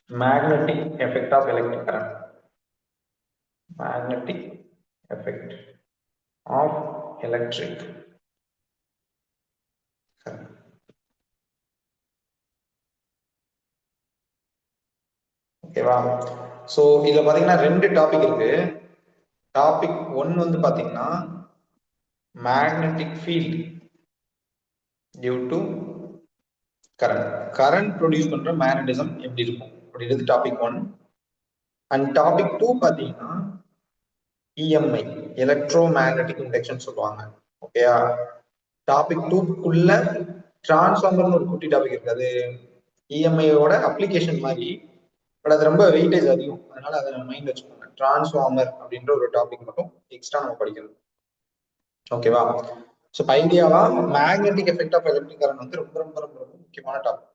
Magnetic effect of electric current. Magnetic effect of electric current. ஓகேவா? So இதுல பாத்தீங்கன்னா ரெண்டு டாபிக் இருக்கு. டாபிக் ஒன் வந்து பாத்தீங்கன்னா magnetic field due to current. Current produce பண்ற மேக்னட்டிசம் எப்படி இருக்கும் அப்படின்றது topic one. And topic two பாத்தீங்கன்னா இஎம்ஐ, எலக்ட்ரோ மேக்னெட்டிக் இண்டக்ஷன் சொல்லுவாங்க. ஓகேயா? டாபிக் டூக்குள்ள டிரான்ஸ்ஃபார்மர்னு ஒரு குட்டி டாபிக் இருக்கு. அது இஎம்ஐயோட அப்ளிகேஷன் மாதிரி, பட் அது ரொம்ப வெயிட்டேஜ் அதிகம். அதனால அதை நம்ம மைண்ட் வச்சுக்கோங்க. டிரான்ஸ்ஃபார்மர் அப்படின்ற ஒரு டாபிக் மட்டும் எக்ஸ்ட்ரா நம்ம படிக்கணும். ஓகேவா? ஸோ ஐடியாவா magnetic effect of electric current வந்து ரொம்ப ரொம்ப ரொம்ப ரொம்ப முக்கியமான டாபிக்.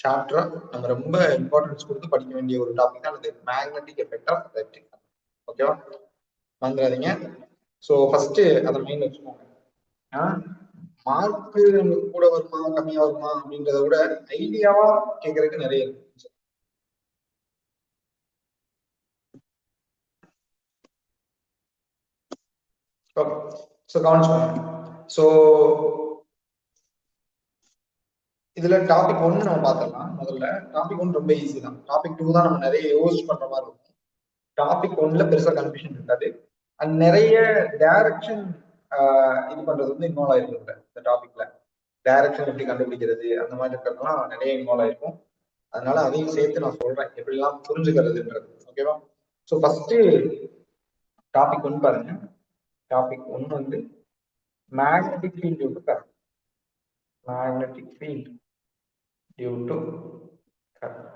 சாப்டரா நம்ம ரொம்ப இம்பார்ட்டன்ஸ் கொடுத்து படிக்க வேண்டிய ஒரு டாபிக் தான் அது, magnetic effect of electric current. ஓகேவா? வந்துடாதீங்க. ஸோ ஃபர்ஸ்ட் அதை மைண்ட் வச்சுக்கோங்க. மார்க்கு நமக்கு கூட வருமா கம்மியா வருமா அப்படின்றத விட ஐடியாவா கேட்கறதுக்கு நிறைய இருக்கு. ஸோ கவனிச்சுக்கோங்க. ஸோ இதுல டாபிக் ஒன்னு நம்ம பார்த்துடலாம். முதல்ல டாபிக் ஒன் ரொம்ப ஈஸி தான். டாபிக் டூ தான் நம்ம நிறைய யோசிச்சு பண்ற மாதிரி இருக்கும். டாபிக் ஒன்ல பெருசா கன்ஃபியூஷன் இருக்காது. அண்ட் நிறைய டைரக்ஷன் இது பண்றது வந்து இன்வால்வ் ஆயிருக்கும். இந்த டாபிக்ல டைரக்ஷன் எப்படி கண்டுபிடிக்கிறது அந்த மாதிரி இருக்கிறதுலாம் நிறைய இன்வால்வ் ஆயிருக்கும். அதனால அதையும் சேர்த்து நான் சொல்றேன் எப்படிலாம் புரிஞ்சுக்கிறதுன்றது. ஓகேவா? ஸோ ஃபர்ஸ்ட் டாபிக் ஒன் பாருங்க. டாபிக் ஒன் வந்து magnetic field due to current. Magnetic field due to current.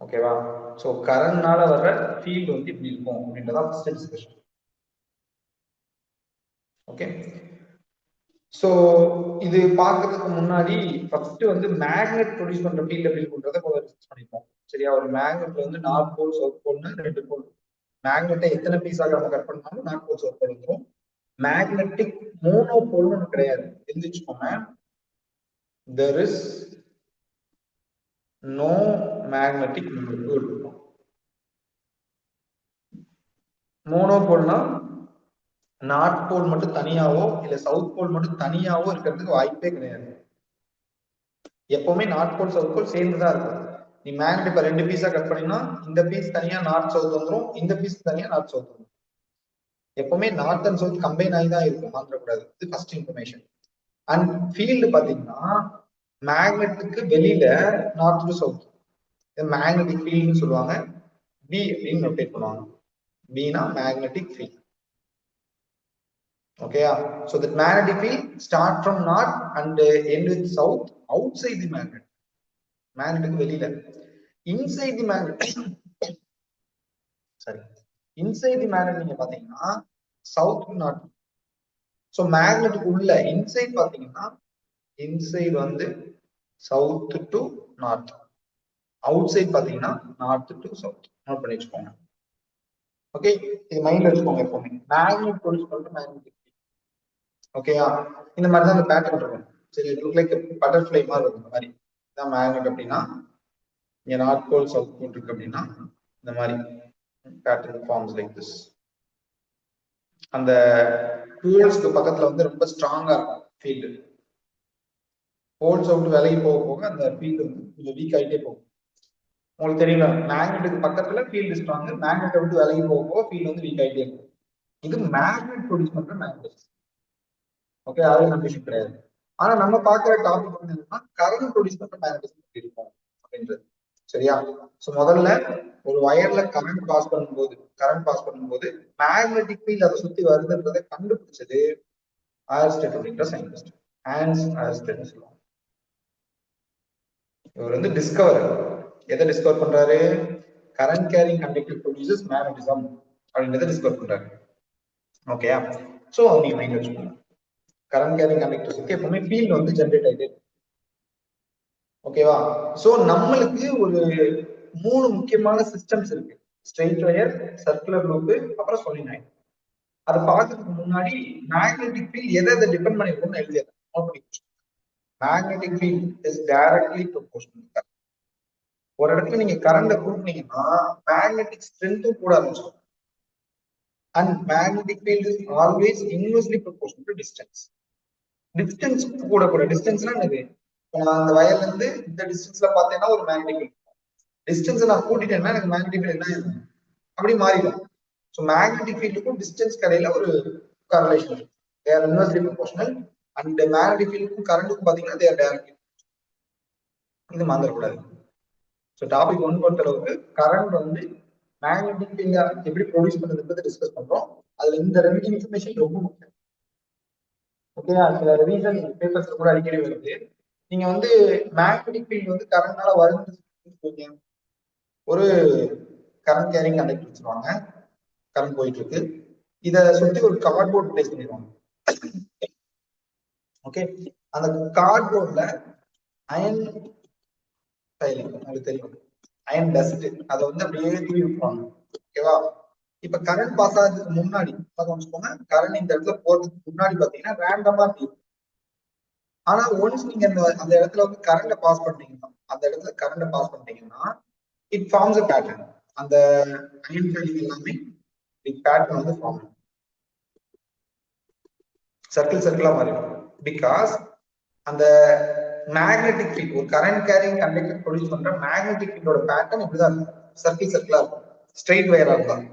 ஓகேவா? ஸோ கரண்ட்னால வர்ற ஃபீல்டு வந்து இப்படி இருக்கும் அப்படின்றதான் ஃபர்ஸ்ட் டிஸ்கஷன். ஓகே, ஸோ இது பார்க்கறதுக்கு முன்னாடி ஃபர்ஸ்ட் வந்து மேக்னெட் ப்ரொடியூஸ் பண்ற ஃபீல்ட் எப்படி இருக்குன்றத முதல்ல டிஸ்கஸ் பண்ணிப்போம். சரியா? ஒரு மேக்னெட்ல வந்து நார்த் போல் சவுத் போல்னு ரெண்டு போல். மேக்னெட்டை எத்தனை பீஸாக நம்ம கட் பண்ணாலும் நார்த் போல் சவுத் போல் வந்துடும். மேக்னெட்டிக் மோனோ போல்னு கிடையாது, தெரிஞ்சுக்கோங்க. there is no magnetic molecule. மோனோபோல்னா நார்த் போல் மட்டும் தனியாவோ இல்ல சவுத் போல் மட்டும் தனியாவோ இருக்கிறதுக்கு வாய்ப்பே கிடையாது. எப்பவுமே நார்த் போல் சவுத் போல் சேர்ந்துதான் இருக்கும். நீ மேக்னெட் இப்ப ரெண்டு பீஸா கட் பண்ணினா இந்த பீஸ் தனியா நார்த் சவுத் வந்துடும், இந்த பீஸ் தனியா நார்த் சவுத் வந்துடும். எப்பவுமே நார்த் அண்ட் சவுத் கம்பைன் ஆகி தான் இருக்கும், மாற்றக்கூடாது. இது ஃபர்ஸ்ட் இன்ஃபர்மேஷன். அண்ட் ஃபீல்டு பாத்தீங்கன்னா மேக்னெட்டுக்கு வெளியில நார்த் டு சவுத் மேக்னெட்டிக் ஃபீல்டுன்னு சொல்லுவாங்க. பி அப்படின்னு நோட்டேட் பண்ணுவாங்க. பினா magnetic field. Okay, so the magnetic field start from north and end with south outside the magnet. Magnetic வெளியில. Inside the magnet sorry, inside the magnet நீங்க பாத்தீங்கன்னா south to north. So magnetic உள்ள inside பாத்தீங்கன்னா inside வந்து south to north, outside பாத்தீங்கன்னா north to south. Note பண்ணி வச்சுக்கோங்க. Okay, இது மைண்ட்ல வச்சுக்கோங்க எப்பவுமே. மேக்னெட் ப்ரொடியூஸ் பண்ற மேக்னெட்டிக். ஓகேயா? இந்த மாதிரி தான் அந்த பேட்டர்ன் இருக்கும். சரி, இட் லுக் லைக் பட்டர்ஃப்ளை மாதிரி இருக்கும். இந்த மாதிரி தான் மேக்னெட் அப்படின்னா, இங்க நார்த் போல் சவுத் போல் இருக்கு அப்படின்னா இந்த மாதிரி பேட்டர்ன் ஃபார்ம்ஸ் லைக் திஸ். அந்த போல்ஸ்க்கு பக்கத்துல வந்து ரொம்ப ஸ்ட்ராங்கா இருக்கும் ஃபீல்டு. போல்ஸ் விட்டு விலகி போக போக அந்த ஃபீல்டு வந்து கொஞ்சம் வீக் ஆகிட்டே போகும். உங்களுக்கு தெரியல, மேக்னெட்டுக்கு பக்கத்துல ஃபீல்டு ஸ்ட்ராங், மேக்னெட்டை விட்டு விலகி போக போக ஃபீல்டு வந்து வீக் ஆகிட்டே இருக்கும். இது மேக்னெட் ப்ரொடியூஸ் பண்ற மேக்னெட். ஓகே, அது கன்ஃபியூஷன் கிடையாது. ஆனா நம்ம பாக்குற டாபிக் வந்து என்னன்னா கரண்ட் ப்ரொடியூஸ் பண்ற மேக்னெட்டிசம் இருக்கும் அப்படின்றது. சரியா? சோ முதல்ல ஒரு வயர்ல கரண்ட் பாஸ் பண்ணும்போது மேக்னெட்டிக் ஃபீல்ட் அதை சுத்தி வருதுன்றதை கண்டுபிடிச்சது ஆயர்ஸ்டெட் அப்படின்ற சயின்டிஸ்ட். ஹான்ஸ் ஆயர்ஸ்டெட் சொல்லுவாங்க. இவர் வந்து டிஸ்கவர் எதை டிஸ்கவர் பண்றாரு? Current carrying conductor produces magnetism அப்படின்றத டிஸ்கவர் பண்றாரு. ஓகே, சோ நீங்க மைண்ட் வச்சுக்கோங்க. கரண்ட் கேரிங் கண்டக்டர்ஸ்க்கு எப்பவுமே ஃபீல்ட் வந்து ஜெனரேட் ஆயிட்டே. ஓகேவா? சோ நம்மளுக்கு ஒரு மூணு முக்கியமான சிஸ்டம்ஸ் இருக்கு. ஸ்ட்ரெயிட் வயர், சர்க்குலர் லூப், அப்புறம் சொலினாய்டு. அதை பார்க்கறதுக்கு முன்னாடி மேக்னெட்டிக் ஃபீல்ட் எதை டிபெண்ட் பண்ணிருக்கும்னு எழுதிடுறேன். Magnetic field is directly proportional. ஒரு இடத்துல நீங்க கரண்ட கூட்டினீங்கன்னா மேக்னெட்டிக் ஸ்ட்ரென்த்தும் கூட ஆரம்பிச்சிடும். And magnetic field is always inversely proportional to distance. Distance கூட கூட டிஸ்டன்ஸ்னா என்னது? நான் அந்த வயர்ல இருந்து இந்த டிஸ்டன்ஸ்ல பார்த்தேன்னா ஒரு மேக்னெட்டிக் ஃபீல்ட், டிஸ்டன்ஸ் நான் கூட்டிட்டேன்னா எனக்கு மேக்னெட்டிக் ஃபீல்ட் என்ன ஆகும்? அப்படி மாறிடும். ஸோ மேக்னெட்டிக் ஃபீல்டுக்கும் டிஸ்டன்ஸ் கடையில ஒரு காரலேஷன் இருக்கு. They are inversely proportional. And magnetic ஃபீல்டுக்கும் கரண்ட்டுக்கும் பாத்தீங்கன்னா தே ஆர் டைரக்ட்லி. இது மறந்துடக்கூடாது. ஸோ டாபிக் 1 பொறுத்த அளவுக்கு கரண்ட் வந்து மேக்னெட்டிக் ஃபீல்ட எப்படி ப்ரொடியூஸ் பண்ணுறதுன்றது டிஸ்கஸ் பண்றோம். அதுல இந்த 2 இன்ஃபர்மேஷன் ரொம்ப முக்கியம். ஓகேயா? சில ரீசன் பேப்பர்ஸ்ல கூட அடிக்கடி வருது. நீங்க வந்து மேக்னெட்டிக் ஃபீல்ட் வந்து கரண்ட்னால வருது, ஒரு கரண்ட் கேரிங் கண்டக்டர் வச்சிருவாங்க, கரண்ட் போயிட்டு இருக்கு, இத சுத்தி ஒரு கார்ட்போர்ட் பிளேஸ் பண்ணிடுவாங்க. ஓகே, அந்த கார்ட்போர்ட்ல அயன் ஃபைலிங் உங்களுக்கு தெரியும், அயன் டஸ்ட், அதை வந்து அப்படியே தூவி விட்டுருவாங்க. ஓகேவா? இப்ப கரண்ட் பாஸ் ஆகிறதுக்கு முன்னாடி வச்சுக்கோங்க, கரண்ட் இந்த இடத்துல போறதுக்கு முன்னாடி பாத்தீங்கன்னா ரேண்டமா தீரும். ஆனா ஒன்ஸ் நீங்க அந்த இடத்துல வந்து கரண்ட பாஸ் பண்ணீங்கன்னா, அந்த இடத்துல கரண்ட பாஸ் பண்ணிட்டீங்கன்னா இட் ஃபார்ம்ஸ் அ பேட்டர்ன். அந்த அயன் ஃபைலிங் எல்லாமே பேட்டர்ன் வந்து ஃபார்ம் ஆகும், சர்க்கிள் சர்க்கிளா மாறிடும். பிகாஸ் அந்த மேக்னெட்டிக் ஃபீல்ட், ஒரு கரண்ட் கேரிங் கண்டக்டர் ப்ரொடியூஸ் பண்ற மேக்னெட்டிக் ஃபீல்டோட பேட்டர்ன் இப்படிதான் இருக்கும், சர்க்கிள் சர்க்கிளா இருக்கும், ஸ்ட்ரெயிட் வயரா இருக்கும்.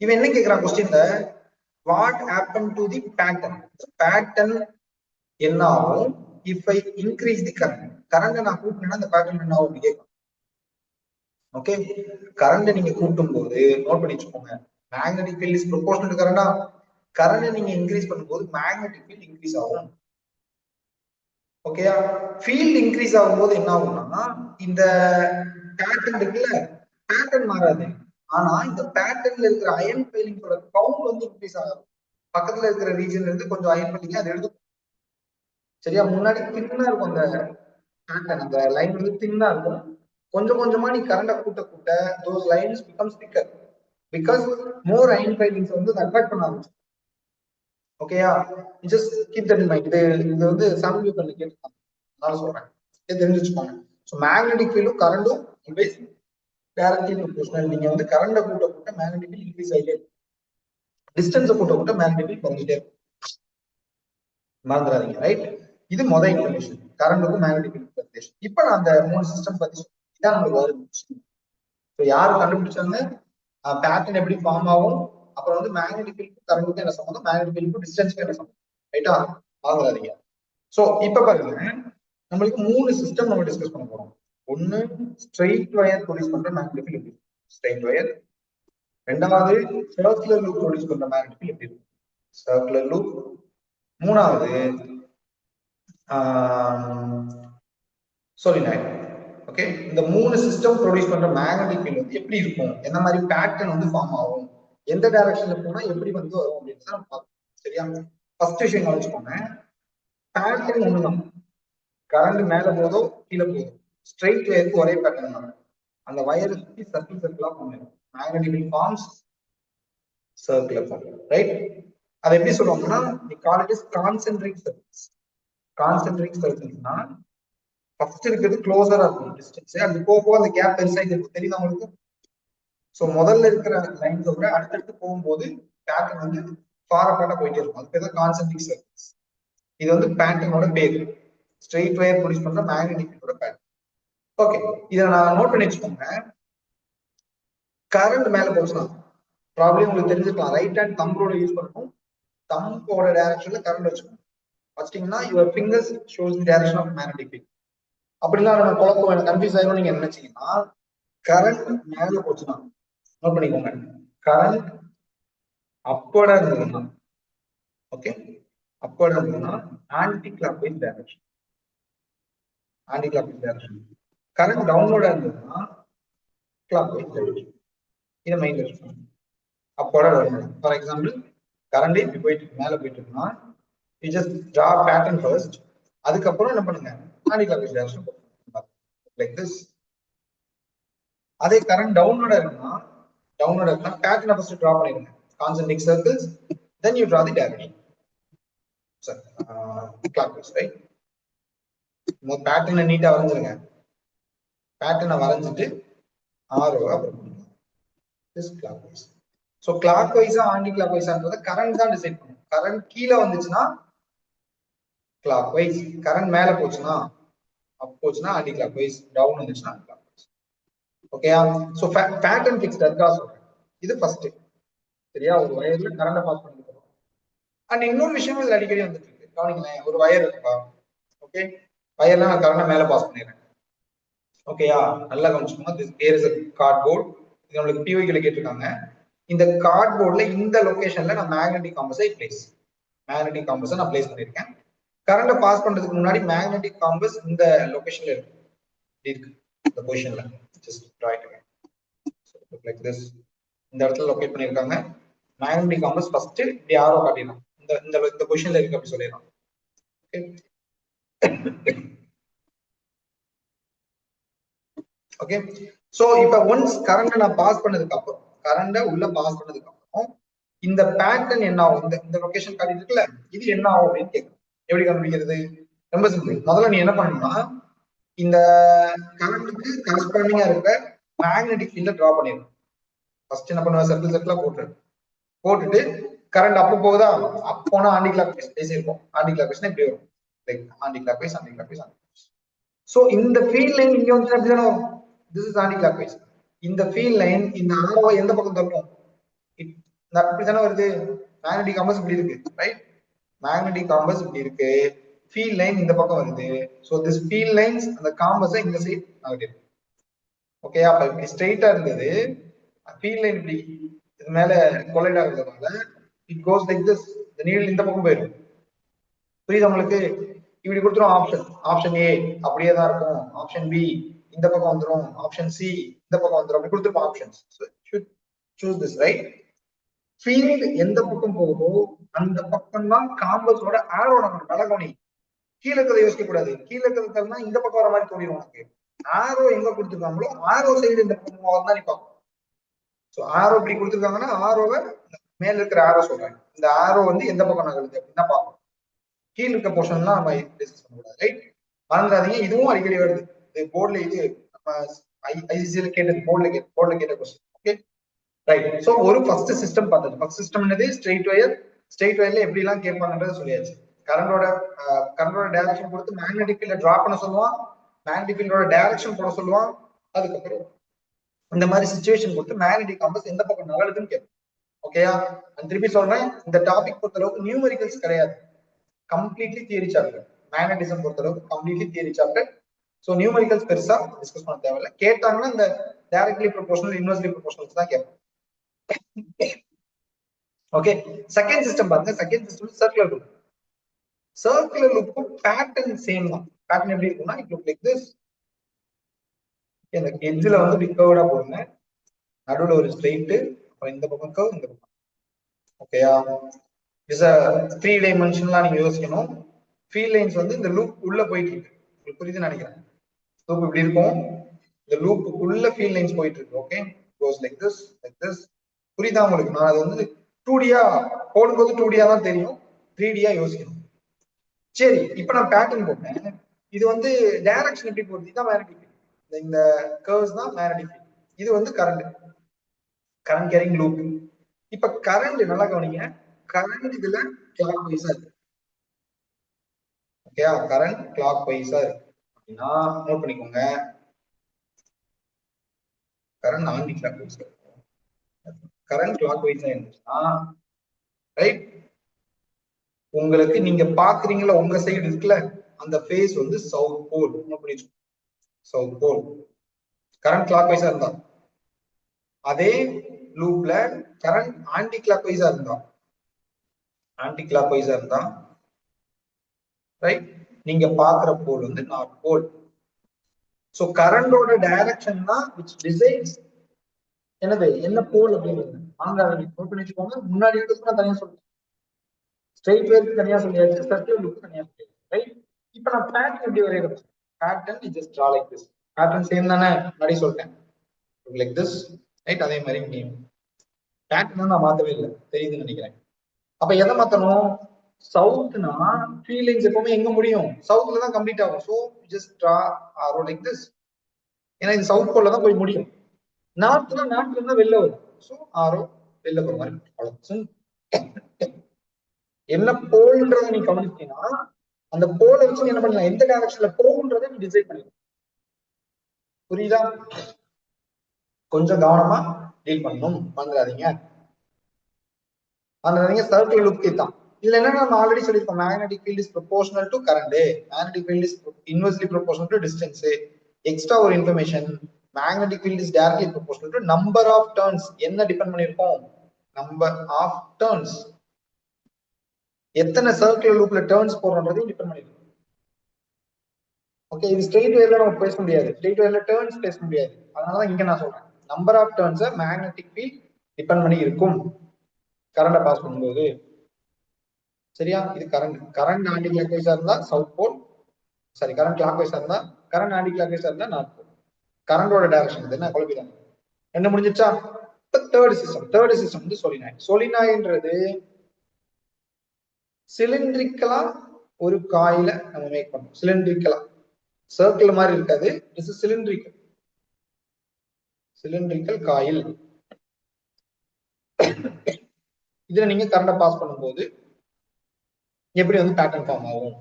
இவன் என்ன கேக்குறான் கொஸ்டின்ல, what happen to the pattern? Pattern என்ன ஆகும் if I increase the current? Current நான் கூட்டினேன்னா அந்த பேட்டர்ன் என்ன ஆகும் கேட்கும். ஓகே, கரண்ட் நீங்க கூட்டும் போது நோட் பண்ணி வச்சுக்கோங்க, magnetic field is proportional to கரண்டா. கரண்ட் நீங்க இன்க்ரீஸ் பண்ணும்போது மேக்னெட்டிக் ஃபீல்ட் இன்க்ரீஸ் ஆகும். ஓகேயா? ஃபீல்ட் இன்க்ரீஸ் ஆகும்போது என்ன ஆகும்னா இந்த பேட்டர்ன் இருக்குல்ல, பேட்டர்ன் மாறாது, ஆனா இந்த பேட்டர்ன்ல இருக்கிற அயன் ஃபைலிங்கோட கவுண்ட் வந்து இன்க்ரீஸ் ஆகும். பக்கத்துல இருக்கிற ரீஜன்ல இருந்து கொஞ்சம் அயன் ஃபைலிங் அது எடுத்து, சரியா? முன்னாடி தின்னா இருக்கும் அந்த பேட்டர்ன், அந்த லைன் வந்து தின்னா இருக்கும். கொஞ்சம் கொஞ்சமா நீ கரண்ட கூட்ட கூட்ட those lines becomes thicker because more iron filings வந்து அட்ராக்ட் பண்ண ஆரம்பிச்சு. ஓகேயா? Just keep that in mind. இது வந்து சாம்பிள் பேப்பர்ல கேட்கலாம், அதனால சொல்றேன், தெரிஞ்சு வச்சுக்கோங்க. ஸோ மேக்னெட்டிக் ஃபீல்டும் கரண்டும் ஆல்வேஸ் டைரக்ட்லி ப்ரொபோர்ஷனல். நீங்க வந்து கரண்ட கூட்ட கூட்ட மேக்னெட்டிக் ஃபீல்ட் இன்க்ரீஸ் ஆகிட்டே இருக்கும், டிஸ்டன்ஸை கூட்ட கூட்ட மேக்னெட்டிக் ஃபீல்ட் குறைஞ்சிட்டே இருக்கும். மறந்துடாதீங்க, ரைட்? இது முதல் இன்ஃபர்மேஷன், கரண்டுக்கும் மேக்னெட்டிக் ஃபீல்ட் ரிலேஷன். இப்போ நான் அந்த 3 சிஸ்டம் பத்தி இதான் நம்மளுக்கு வருது. யாரு கண்டுபிடிச்சாங்க, பேட்டர்ன் எப்படி ஃபார்ம் ஆகும், அப்புறம் வந்து மேக்னெட்டிக் ஃபீல்ட் கரண்ட்டுக்கு என்ன சம்பந்தம், மேக்னெட்டிக் ஃபீல்ட் டிஸ்டன்ஸ்க்கு என்ன சம்பந்தம், ரைட்டா? வாங்குறாதீங்க. சோ இப்ப பாருங்க, நம்மளுக்கு 3 சிஸ்டம் நம்ம டிஸ்கஸ் பண்ண போறோம். ஒன்னு ஸ்ட்ரெயிட் வயர் ப்ரொடியூஸ் பண்ற மேக்னெட்டிக் ஃபீல்ட் எப்படி, ஸ்ட்ரெயிட் வயர். ரெண்டாவது சர்க்குலர் லூப் ப்ரொடியூஸ் பண்ற மேக்னெட்டிக் ஃபீல்ட் எப்படி, சர்க்குலர் லூப். மூணாவது சோலினாய்டு. ஓகே, இந்த 3 சிஸ்டம் ப்ரொடியூஸ் பண்ற மேக்னெட்டிக் ஃபீல்ட் வந்து எப்படி இருக்கும், என்ன மாதிரி பேட்டர்ன் வந்து ஃபார்ம் ஆகும், எந்த டைரக்ஷன்ல போனா எப்படி வந்து வரும் அப்படின்னு நம்ம பார்ப்போம். சரியா? ஃபர்ஸ்ட் விஷயம் கவனிச்சுக்கோங்க, பேட்டர்ன் ஒண்ணுதான், கரண்ட் மேல போதோ கீழே போதோ ஸ்ட்ரெயிட் வயருக்கு ஒரே பேட்டர்ன் தான். அந்த வயரை சுத்தி சர்க்கிள் சர்க்கிளா பண்ணும், magnetic field forms circular form, right? அதை எப்படி சொல்லுவாங்கன்னா we call it as concentric circles. concentric circlesனா ஃபர்ஸ்ட் இருக்கிறது க்ளோசரா இருக்கும் டிஸ்டன்ஸ், அது போக போக அந்த கேப் பெருசாக இருக்கும், தெரியுதா உங்களுக்கு? ஸோ முதல்ல இருக்கிற லைன்ஸை விட அடுத்தடுத்து போகும்போது பேட்டர்ன் வந்து ஃபார் அப்பார்ட்டா போயிட்டே இருக்கும், அது பேர் தான் கான்சென்ட்ரிக் சர்க்கிள்ஸ். இது வந்து பேட்டர்னோட பேர், ஸ்ட்ரெயிட் வயர் ப்ரொடியூஸ் பண்ற மேக்னெட்டிக் ஃபீல்டோட பேட்டர்ன். ஓகே, இதை நான் நோட் பண்ணி வச்சுக்கோங்க. கரண்ட் மேல போச்சுன்னா ப்ராப்ளம் உங்களுக்கு தெரிஞ்சுக்கலாம், ரைட் ஹேண்ட் தம்போட யூஸ் பண்ணணும், தம்போட டைரக்ஷன்ல கரண்ட் வச்சுக்கணும். வச்சிட்டீங்கன்னா your fingers shows the direction of magnetic field. அப்படிலாம் நம்ம குழப்பம் கன்ஃபியூஸ் ஆயிரும் நீங்க நினைச்சீங்கன்னா, கரண்ட் மேல போச்சுன்னா நோட் பண்ணிக்கோங்க, கரண்ட் அப்போட இருந்ததுன்னா, ஓகே, அப்போட இருந்ததுன்னா anti clock wise direction, anti clock wise direction. Current டவுன்லோட இருந்ததுன்னா கிளாக் வைஸ் டைரக்ஷன். இதை மைண்ட் வச்சுக்கோங்க, அப்போட டவுன்லோட. ஃபார் எக்ஸாம்பிள் கரண்ட் இப்படி போயிட்டு மேல போயிட்டு இருக்குன்னா you just draw pattern first, அதுக்கப்புறம் என்ன பண்ணுங்க, anti clock wise direction like this. அதே கரண்ட் டவுனோட இருக்குன்னா பேட்டர்னை ஃபர்ஸ்ட் டிரா பண்ணிடுங்க, concentric circles, then you draw the direction, சரி, clockwise, right? பேட்டர்னை நீட்டா வரைஞ்சிருங்க. பேட்டர்னை வரைஞ்சிட்டு ஆரோ அப்புறம் கிளாக் வைஸ். ஸோ கிளாக் வைஸா ஆன்டி கிளாக் வைஸான்றத கரண்ட் தான் டிசைட் பண்ணும். கரண்ட் கீழே வந்துச்சுன்னா கிளாக் வைஸ், கரண்ட் மேல போச்சுன்னா அப் போச்சுன்னா ஆன்டி கிளாக் வைஸ், டவுன் வந்துச்சுன்னா கிளாக் வைஸ். ஓகேயா? ஸோ பேட்டர்ன் ஃபிக்ஸ்ட் இருக்கா சொல்றேன். இது ஃபர்ஸ்ட். சரியா? ஒரு வயர்ல கரண்ட பாஸ் பண்ணிக்கிறோம். அண்ட் இன்னொரு விஷயம் இதுல அடிக்கடி வந்துட்டு இருக்கு, கவனிங்களேன். ஒரு வயர் இருக்குப்பா, ஓகே, வயர்ல நான் கரண்ட மேல பாஸ் பண்ணிடுறேன். ஓகேயா? நல்லா கவனிச்சுக்கோங்க. This here is a cardboard. இது நம்மளுக்கு பிஓஐல கேட்டிருக்காங்க. இந்த கார்ட்போர்ட்ல இந்த லொகேஷன்ல நான் மேக்னெட்டிக் காம்பஸை பிளேஸ், மேக்னெட்டிக் காம்பஸை நான் பிளேஸ் பண்ணிருக்கேன். கரண்ட பாஸ் பண்றதுக்கு முன்னாடி மேக்னெட்டிக் காம்பஸ் இந்த லொகேஷன்ல இருக்கு, இருக்கு இந்த பொசிஷன்ல. Just try to like this. இந்த இடத்துல லொகேட் பண்ணிருக்காங்க. மேக்னெட்டிக் காம்பஸ் ஃபர்ஸ்ட் இப்படி ஆரோ காட்டிடலாம், இந்த இந்த பொசிஷன்ல இருக்கு அப்படி சொல்லிடலாம். ஓகே, சோ இப்ப ஒன்ஸ் கரண்ட் நான் பாஸ் பண்ணதுக்கு அப்புறம், கரண்ட உள்ள பாஸ் பண்ணதுக்கு அப்புறம் இந்த பேட்டர்ன் என்ன ஆகும், இந்த லொகேஷன் காட்டிட்டு இருக்குல்ல, இது என்ன ஆகும் அப்படின்னு கேட்கும். எப்படி கண்டுபிடிக்கிறது? ரொம்ப சிம்பிள். முதல்ல நீ என்ன பண்ணணும்னா, இந்த கரண்ட்டுக்கு கரஸ்பாண்டிங்கா இருக்க மேக்னெட்டிக் ஃபீல்ட டிரா பண்ணிடணும். ஃபர்ஸ்ட் என்ன பண்ணுவா, சர்க்கிள் சர்க்கிளா போட்டுட்டு கரண்ட் அப்ப போகுதா, அப்ப போனா ஆன்டி கிளாக் வைஸ் பேசியிருப்போம். ஆன்டி கிளாக் வைஸ்னா இப்படி வரும், like anti clock wise, anti clock wise. So இந்த ஃபீல்ட் லைன் இங்க வந்து அப்படிதானே வரும். This is anti clock wise. இந்த ஃபீல்ட் லைன் இந்த ஆரோவை எந்த பக்கம் தள்ளும், இப்படித்தானே வருது. மேக்னெட்டிக் காம்பஸ் இப்படி இருக்கு, ரைட்? மேக்னெட்டிக் காம்பஸ் இப்படி இருக்கு, ஃபீல்ட் லைன் இந்த பக்கம் வருது. சோ திஸ் ஃபீல்ட் லைன்ஸ் அந்த காம்பஸை இந்த சைடு நகட்டிவ். ஓகேயா? அப்ப இப்படி ஸ்ட்ரைட்டா இருந்தது, ஃபீல்ட் லைன் இப்படி இது மேல கொலைட் ஆகுறதுனால இட் கோஸ் லைக் திஸ். இந்த நீடில் இந்த பக்கம் போயிடும். புரியுது உங்களுக்கு? இப்படி கொடுத்துரும் ஆப்ஷன். ஆப்ஷன் ஏ அப்படியே தான் இருக்கும், ஆப்ஷன் பி இந்த பக்கம் வந்துடும், ஆப்ஷன் சி இந்த பக்கம் வந்துடும், அப்படி கொடுத்துருப்போம் options. Choose this, right? Field எந்த பக்கம் போகுதோ அந்த பக்கம் தான் காம்பஸோட ஆரோ நம்ம நடக்கணும். கீழே இருக்கிறத யோசிக்க கூடாது. கீழே இருக்கிறதுனா இந்த பக்கம் வர மாதிரி தோணிடும் உனக்கு. ஆரோ எங்க கொடுத்துருக்காங்களோ ஆரோ சைடு இந்த பக்கம் தான் நீ பார்க்கணும். ஸோ ஆரோ இப்படி கொடுத்துருக்காங்கன்னா ஆரோவை மேல இருக்கிற ஆரோ சொல்றேன், இந்த ஆரோ வந்து எந்த பக்கம் நகருது அப்படின்னா பார்க்கணும். கீழ் இருக்க போர்ஷன்லாம் நம்ம டிஸ்கஸ் பண்ணக்கூடாது, ரைட்? மறந்துடாதீங்க. இதுவும் அடிக்கடி வருது, இது போர்ட்ல, இது நம்ம ஐசிசில கேட்டது, போர்ட்ல கேட்ட கொஸ்டின். Okay, right? சோ ஒரு ஃபர்ஸ்ட் சிஸ்டம் பார்த்தது. ஃபர்ஸ்ட் சிஸ்டம் என்னது? Straight wire. ஸ்ட்ரெயிட் ஒயர்ல எப்படி எல்லாம் கேட்பாங்கன்றத சொல்லியாச்சு. கரண்டோட டைரக்ஷன் கொடுத்து மேக்னெட்டிக் ஃபீல்ட டிரா பண்ண சொல்லுவான், மேக்னெட்டிக் ஃபீல்டோட டைரக்ஷன் போட சொல்லுவான். அதுக்கப்புறம் இந்த மாதிரி சிச்சுவேஷன் கொடுத்து மேக்னெட்டிக் காம்பஸ் எந்த பக்கம் நகருதுன்னு கேட்போம். ஓகேயா? திருப்பி சொல்றேன், இந்த டாபிக் பொறுத்த அளவுக்கு நியூமெரிக்கல்ஸ் கிடையாது, கம்ப்ளீட்லி தியரி சாப்டர். மேக்னடிசம் பொறுத்த அளவுக்கு completely theory chapter. So numericals பெருசா டிஸ்கஸ் பண்ண தேவையில்லை. கேட்டாங்கன்னா இந்த டைரக்ட்லி ப்ரொபோஷனல், இன்வெர்ஸ்லி ப்ரொபோஷனல்ஸ் தான் கேட்போம். ஓகே, செகண்ட் சிஸ்டம் பாருங்க. Second system circular loop. Circular loop pattern same தான். பேட்டர்ன் எப்படி இருக்கும்னா இட் லுக் லைக் திஸ். இந்த எட்ஜ்ல வந்து இப்படி கர்வ்டா போடுங்க, நடுவுல ஒரு ஸ்ட்ரெயிட், அப்புறம் இந்த பக்கம் கர்வ், இந்த பக்கம். ஓகேயா? இஸ் a 3 டைமென்ஷன்லாம் நீங்க யோசிக்கணும். ஃபீல்ட் லைன்ஸ் வந்து இந்த லூப் உள்ள போயிட்டு இருக்கு, உங்களுக்கு புரியுதுன்னு நினைக்கிறேன். லூப் இப்படி இருக்கும், இந்த லூப்புக்குள்ள ஃபீல்ட் லைன்ஸ் போயிட்டு இருக்கு. Okay, cos like this, like this. புரியுதா உங்களுக்கு? நான் அது வந்து 2D-யா போடும்போது 2D-யா தான் தெரியும், 3D-யா யோசிக்கணும். சரி, இப்ப நான் பேட்டர்ன் போட்டேன். இது வந்து டைரக்ஷன் எப்படி போகுது? இதுதான் மேக்னெட்டிக் ஃபீல்ட், இந்த கர்வ்ஸ் தான் மேக்னெட்டிக் ஃபீல்ட். இது வந்து கரண்ட் கேரிங் லூப். இப்ப கரண்ட் நல்லா கவனிங்க, கரண்ட் இதுல கிளாக் வைஸா இருக்கு. ஓகேயா? கரண்ட் கிளாக் வைஸா இருக்கு அப்படின்னா நோட் பண்ணிக்கோங்க, current anti clock wise. Current கிளாக் வைஸா இருந்துச்சுன்னா, ரைட், உங்களுக்கு நீங்க பாக்குறீங்களா உங்க சைடு இருக்குல்ல, அந்த ஃபேஸ் வந்து சவுத் போல். நோட் பண்ணி சவுத் போல். கரண்ட் கிளாக் வைஸா இருந்தா, அதே லூப்ல கரண்ட் ஆன்டி கிளாக் வைஸா இருந்தா, ரைட், நீங்க பாக்குற போல் வந்து நார்த் போல். சோ கரண்டோட டைரக்ஷன் தான் which decides என்னது என்ன போல் அப்படிங்கிறது. வாங்காதீங்க, நோட் பண்ணி வச்சுக்கோங்க. முன்னாடி இருக்கிறது நான் தனியா சொல்றேன், ஸ்ட்ரெயிட் வேருக்கு தனியா சொல்லியாச்சு, சர்க்கிள் லுக் தனியா சொல்லியாச்சு, ரைட்? இப்ப நான் பேட்டர்ன் எப்படி வரையறது? Pattern is just draw like this. Pattern same தானே, முன்னாடி சொல்லிட்டேன், லைக் திஸ், ரைட்? அதே மாதிரி இங்கே பேட்டர்ன் நான் மாத்தவே இல்லை, தெரியுதுன்னு நினைக்கிறேன். அப்ப எதை மாத்தணும்? சவுத்னா ஃபீலிங்ஸ் எப்பவுமே எங்க முடியும்? சவுத்ல தான் கம்ப்ளீட் ஆகும். So just draw arrow like this. ஏன்னா இது சவுத் போல்ல தான் போய் முடியும். நார்த்னா நார்த்ல இருந்தா வெளில வரும். ஸோ ஆரோ வெளில போற மாதிரி அவ்வளவு. என்ன போல்ன்றத நீ கவனிச்சீங்கன்னா அந்த போலை வச்சு நீ என்ன பண்ணலாம், எந்த டைரக்ஷன்ல போகுன்றதை நீ டிசைட் பண்ணிக்கலாம். புரியுதா? கொஞ்சம் கவனமா டீல் பண்ணணும், வந்துடாதீங்க. அந்த சர்க்கிள் லுக்கே தான். இதுல என்ன நம்ம ஆல்ரெடி சொல்லியிருக்கோம், magnetic field is proportional to current, magnetic field is inversely proportional to distance. Extra ஒரு information, magnetic field is directly proportional to number of turns. என்ன டிபெண்ட் பண்ணிருக்கோம்? Number of turns. எத்தனை சர்க்கிள் லூப்ல டர்ன்ஸ் போடுறோன்றதையும் depend பண்ணிருக்கோம். Okay, இது straight வேர்ல நம்ம பேச முடியாது, ஸ்ட்ரெயிட் வேர்ல டர்ன்ஸ் பேச முடியாது. அதனாலதான் இங்க நான் சொல்றேன், number of turns magnetic field depend பண்ணி இருக்கும் கரண்ட பாஸ் பண்ணும்போது. சரியா? இது கரண்ட் ஆன்டி கிளாக் வைஸா இருந்தா சவுத் போல், சாரி கரண்ட் கிளாக் வைஸா இருந்தா, கரண்ட் ஆன்டி கிளாக் வைஸா இருந்தா நார்த் போல். கரண்டோட டைரக்ஷன் இது என்ன குழப்பிதான். என்ன முடிஞ்சிச்சா? தேர்ட் சிஸ்டம் வந்து சொலினாய்ட். சொலினாய்ன்றது சிலிண்ட்ரிக்கலா ஒரு காயில நம்ம மேக் பண்ணோம். சிலிண்ட்ரிக்கலா, சர்க்கிள் மாதிரி இருக்காது, இட்ஸ் சிலிண்ட்ரிக்கல், சிலிண்ட்ரிக்கல் காயில். இதுல நீங்க கரண்ட பாஸ் பண்ணும்போது எப்படி வந்து பேட்டர்ன் ஃபார்ம் ஆகும்.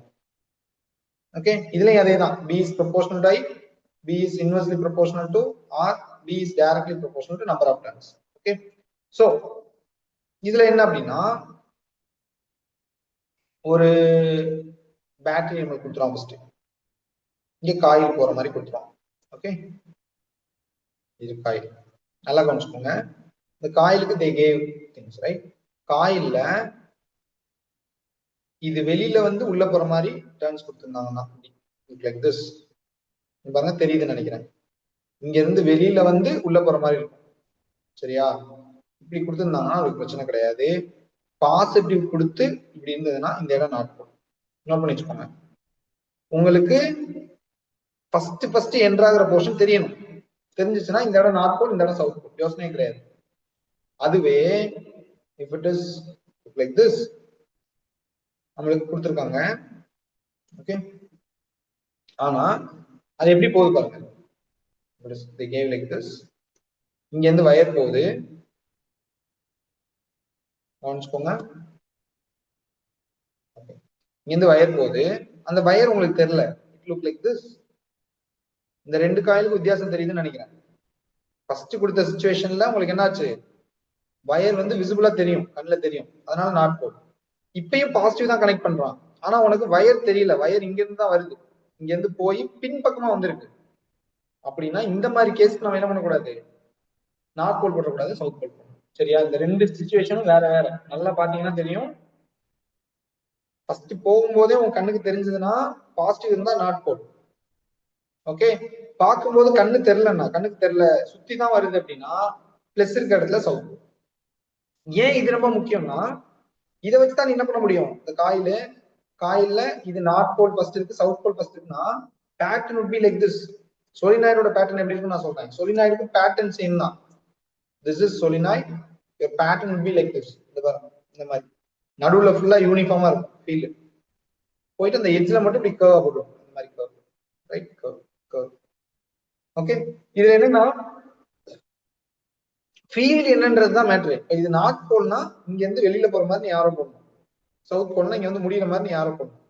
ஓகே, இதுலயும் அதே தான். B is proportional to I, B is inversely proportional to R, B is directly proportional to number of turns. Okay, so இதுல என்ன அப்படின்னா, ஒரு பேட்டரி நம்ம கொடுத்துருவோம். ஃபர்ஸ்ட் இங்க காயில் போற மாதிரி கொடுத்துருவோம். ஓகே, இது காயில். நல்லா கவனிச்சுக்கோங்க, இந்த காயிலுக்கு they gave things, right? காயில்ல இது வெளியில வந்து உள்ள போற மாதிரி டர்ன்ஸ் கொடுத்துருந்தாங்கன்னா லைக் திஸ், பாருங்க தெரியுதுன்னு நினைக்கிறேன். இங்க இருந்து வெளியில வந்து உள்ள போற மாதிரி இருக்கும். சரியா? இப்படி கொடுத்துருந்தாங்கன்னா அதுக்கு பிரச்சனை கிடையாது. பாசிட்டிவ் கொடுத்து இப்படி இருந்ததுன்னா இந்த இடம் நாட் போல். நோட் பண்ணி வச்சுக்கோங்க. உங்களுக்கு ஃபர்ஸ்ட் என்ட்ராகிற போர்ஷன் தெரியணும். தெரிஞ்சிச்சுன்னா இந்த இடம் நார்த் போல், இந்த இடம் சவுத் போல், யோசனையே கிடையாது. அதுவே if it is like this நம்மளுக்கு கொடுத்துருக்காங்க. ஓகே, ஆனா அது எப்படி போகுது பாருங்க. they gave like this. இங்க இருந்து வயர் போகுது, கவனிச்சுக்கோங்க. இங்க இருந்து வயர் போகுது, அந்த வயர் உங்களுக்கு தெரியல, இட் லுக் லைக் திஸ். இந்த ரெண்டு காயிலுக்கு வித்தியாசம் தெரியுதுன்னு நினைக்கிறேன். ஃபர்ஸ்ட் கொடுத்த சிச்சுவேஷன்ல உங்களுக்கு என்னாச்சு, வயர் வந்து விசிபிளா தெரியும், கண்ணுல தெரியும், அதனால நாட் போல். இப்பயும் பாசிட்டிவ் தான் கனெக்ட் பண்றான், ஆனா உனக்கு வயர் தெரியல, வயர் இங்க இருந்து தான் வருது, இங்க இருந்து போய் பின் பக்கமா வந்திருக்கு. அப்படின்னா இந்த மாதிரி கேஸ்க்கு நம்ம என்ன பண்ணக்கூடாது, நார்த் போல் போடக்கூடாது, சவுத் போல் போடணும். சரியா? இந்த ரெண்டு சிச்சுவேஷனும் வேற வேற. நல்லா பாத்தீங்கன்னா தெரியும். ஃபர்ஸ்ட் போகும்போதே உங்க கண்ணுக்கு தெரிஞ்சதுன்னா பாசிட்டிவ் இருந்தா நார்த் போல். ஓகே, பார்க்கும்போது கண்ணுக்கு தெரியல, சுத்தி தான் வருது அப்படின்னா பிளஸ் இருக்க இடத்துல சவுத். ஏன் இது ரொம்ப முக்கியம்னா, இதை வச்சுதான் நீ என்ன பண்ண முடியும், இந்த காயில்ல இது நார்த் போல் ஃபர்ஸ்ட் இருக்கு, சவுத் போல் ஃபர்ஸ்ட் இருக்குன்னா pattern would be like this. சொலினாய்டோட பேட்டர்ன் எப்படி இருக்குன்னு நான் சொல்றேன். சொலினாய்டுக்கு பேட்டர்ன் சேம் தான். This is solenoid, your pattern would be like this. இந்த மாதிரி நடுவுல ஃபுல்லா யூனிஃபார்மா இருக்கும் ஃபீல்ட், போயிட்டு அந்த எட்ஜ்ல மட்டும் இப்படி கர்வ் போடுவோம், இந்த மாதிரி கர்வ், ரைட்? கர்வ். ஓகே, இதுல என்னன்னா ஃபீல்ட் என்னன்றதுதான் மேட்ரு. இது நார்த் போல்னா இங்க இருந்து வெளியில போற மாதிரி நீ யாரோ போடணும், சவுத் போல்னா இங்க வந்து முடிகிற மாதிரி நீ யாரோ போடணும்.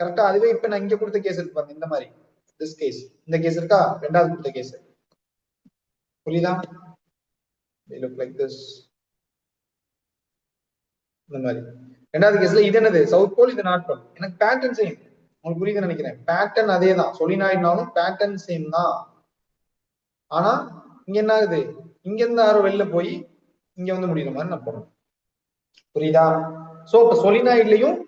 கரெக்டா? அதுவே இப்ப நான் இங்க கொடுத்த கேஸ் இருக்கு பாருங்க, இந்த மாதிரி திஸ் கேஸ், இந்த கேஸ் இருக்கா, ரெண்டாவது கொடுத்த கேஸ், புரியுதா? they look like this. இந்த மாதிரி ரெண்டாவது கேஸ்ல இது என்னது, சவுத் போல், இது நார்த் போல். எனக்கு பேட்டர்ன் சேம், உங்களுக்கு புரியுதுன்னு நினைக்கிறேன். பேட்டர்ன் அதே தான், சொலினாய்டுனாலும் பேட்டர்ன் சேம் தான். ஆனா இங்க என்ன ஆகுது, இங்க இருந்து யாரோ வெளில போய் இங்க வந்து முடிகிற மாதிரி நான் போடணும். புரியுதா? சோ இப்ப சொலினாய்ட்லயும்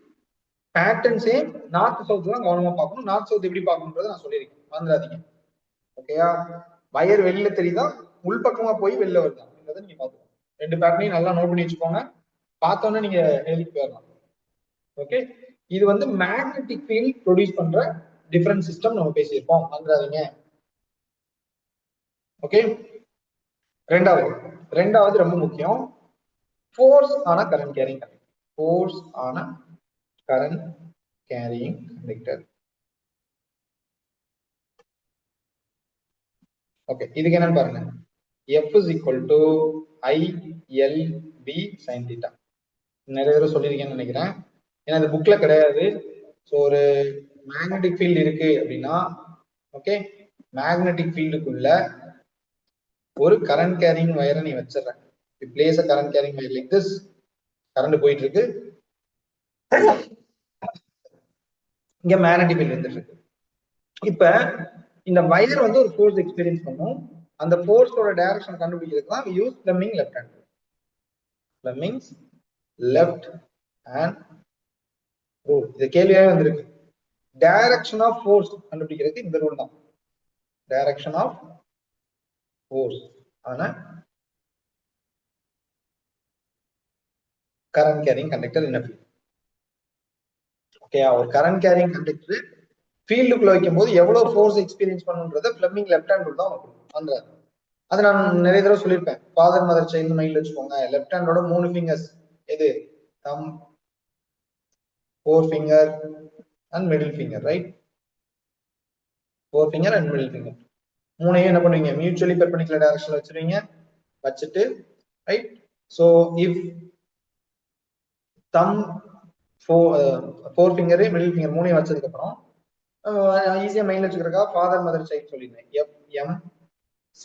பேட்டர்ன் சேம், நார்த் சவுத் தான் கவனமா பார்க்கணும். நார்த் சவுத் எப்படி பார்க்கணும்ன்றத நான் சொல்லியிருக்கேன், வந்துடாதீங்க. ஓகேயா? வயர் வெளியில தெரியுதா, உள்பக்கமா போய் வெளில வருதான்றதை நீங்க பாத்துக்கோங்க. ரெண்டு பேட்டர்னையும் நல்லா நோட் பண்ணி வச்சுக்கோங்க, பார்த்தோன்னே நீங்க எழுதிட்டு போயிடலாம். ஓகே, இது வந்து மேக்னெட்டிக் ஃபீல்ட் ப்ரொடியூஸ் பண்ற டிஃபரண்ட் சிஸ்டம் நம்ம பேசியிருப்போம், வந்துடாதீங்க. ஓகே, ரெண்டாவது ரொம்ப முக்கியம், ஃபோர்ஸ் ஆன கரண்ட் கேரிங் கண்டக்டர். ஃபோர்ஸ் ஆன கரண்ட் கேரியிங் கண்டக்டர். ஓகே, இதுக்கு என்னன்னு பாருங்க. F is equal to ILB sin theta. நிறைய தடவை சொல்லியிருக்கேன்னு நினைக்கிறேன், ஏன்னா அது புக்ல கிடையாது. ஸோ ஒரு மேக்னெட்டிக் ஃபீல்டு இருக்கு அப்படின்னா, ஓகே, மேக்னெட்டிக் ஃபீல்டுக்குள்ள ஒரு கரண்ட் கேரிங் வயரை நீ வச்சிடற. Place current carrying wire like this, current போயிட்டு இருக்கு, இங்க மேக்னெட்டிக் ஃபீல்டு வந்துட்டு இருக்கு. இப்ப இந்த வயர் வந்து ஒரு ஃபோர்ஸ் எக்ஸ்பீரியன்ஸ் பண்ணும். அந்த ஃபோர்ஸோட டைரக்ஷன் கண்டுபிடிக்கிறதுக்கு தான் use Fleming left hand rule. Fleming's left hand rule. இது கேள்வியாவே வந்திருக்கு. டைரக்ஷன் ஆஃப் ஃபோர்ஸ் கண்டுபிடிக்கிறதுக்கு இந்த ரூல் தான். டைரக்ஷன் ஆஃப் ஃபோர்ஸ் ஆன current carrying conductor in field. Okay, ஒரு கரண்ட் கேரிங் கண்டக்டர் ஃபீல்டுக்குள்ள வைக்கும் போது எவ்வளவு ஃபோர்ஸ் எக்ஸ்பீரியன்ஸ் பண்ணுன்றத ஃப்ளெமிங் லெஃப்ட் ஹேண்ட் ரூல் தான் அந்த. அது நான் நிறைய தடவை சொல்லியிருப்பேன். ஃபாதர் மதர் சைல்டு மைண்ட்ல வச்சுக்கோங்க. லெஃப்ட் ஹேண்டோட 3 ஃபிங்கர்ஸ் எது? Thumb, forefinger and middle finger, right? Forefinger and middle finger மூணையும் என்ன பண்ணுவீங்க? மியூச்சுவலி பெர்பெண்டிகுலர் டைரக்ஷன்ல வச்சிருவீங்க. வச்சுட்டு right, so if thumb forefinger middle finger மூணையும் வச்சதுக்கு அப்புறம் ஈஸியா மைண்ட்ல வச்சுக்கிறக்கா ஃபாதர் மதர் சைல்டு சொல்லியிருந்தேன். FMC,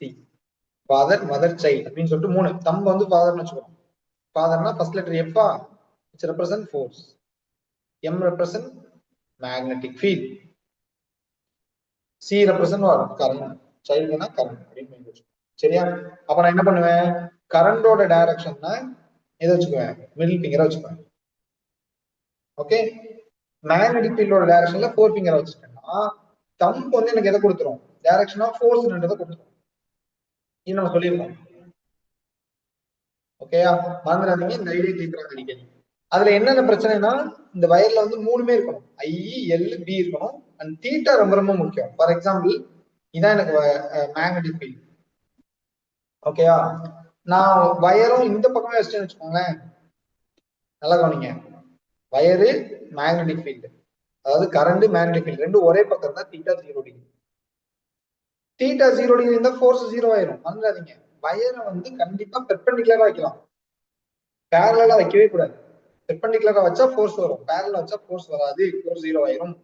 ஃபாதர் மதர் சைல்டு அப்படின்னு சொல்லிட்டு 3. தம் வந்து ஃபாதர்னு வச்சுக்கணும். ஃபாதர்னா first letter F, which represent force. M represent magnetic field. C represent what? Current. சைல்டுனா கரண்ட் அப்படின்னு வச்சுக்கணும். சரியா? அப்ப நான் என்ன பண்ணுவேன்? கரண்டோட டைரக்ஷன்னா எதை வச்சுக்குவேன்? மிடில் ஃபிங்கரை வச்சுக்குவேன். ஓகே, மேக்னெட்டிக் ஃபீல்டோட டைரக்ஷன்ல ஃபோர் ஃபிங்கரை வச்சுட்டேன்னா தம்ப் வந்து எனக்கு எதை கொடுத்துரும்? டைரக்ஷன் ஆஃப் ஃபோர்ஸ்ன்றதை கொடுத்துரும். இது நம்ம சொல்லியிருக்கோம். ஓகேயா? மறந்துடாதீங்க, இந்த ஐடியா கேட்கறாங்க அடிக்கடி. அதுல என்னென்ன பிரச்சனைனா, இந்த வயர்ல வந்து 3மே இருக்கணும். IELB இருக்கணும். அண்ட் தீட்டா ரொம்ப ரொம்ப முக்கியம். ஃபார் எக்ஸாம்பிள், இதான் எனக்கு மேக்னெட்டிக் ஃபீல்ட். ஓகேயா? நான் வயரும் இந்த பக்கமே வச்சுட்டேன்னு வச்சுக்கோங்களேன். நல்லா கவனிங்க, வயரு மேக்னெட்டிக் ஃபீல்டு, அதாவது கரண்ட் மேக்னெட்டிக் ஃபீல்டு ரெண்டும் ஒரே பக்கம் தான். Theta 0 degree. தீட்டா 0 டிகிரி இருந்தா ஃபோர்ஸ் 0 ஆயிரும். மறந்துடாதீங்க, வயரை வந்து கண்டிப்பா பெர்பெண்டிகுலரா வைக்கலாம், பேரலா வைக்கவே கூடாது. பெர்பெண்டிகுலரா வச்சா ஃபோர்ஸ் வரும், பேரலா வச்சா ஃபோர்ஸ் வராது, ஃபோர்ஸ் 0 ஆயிரும்.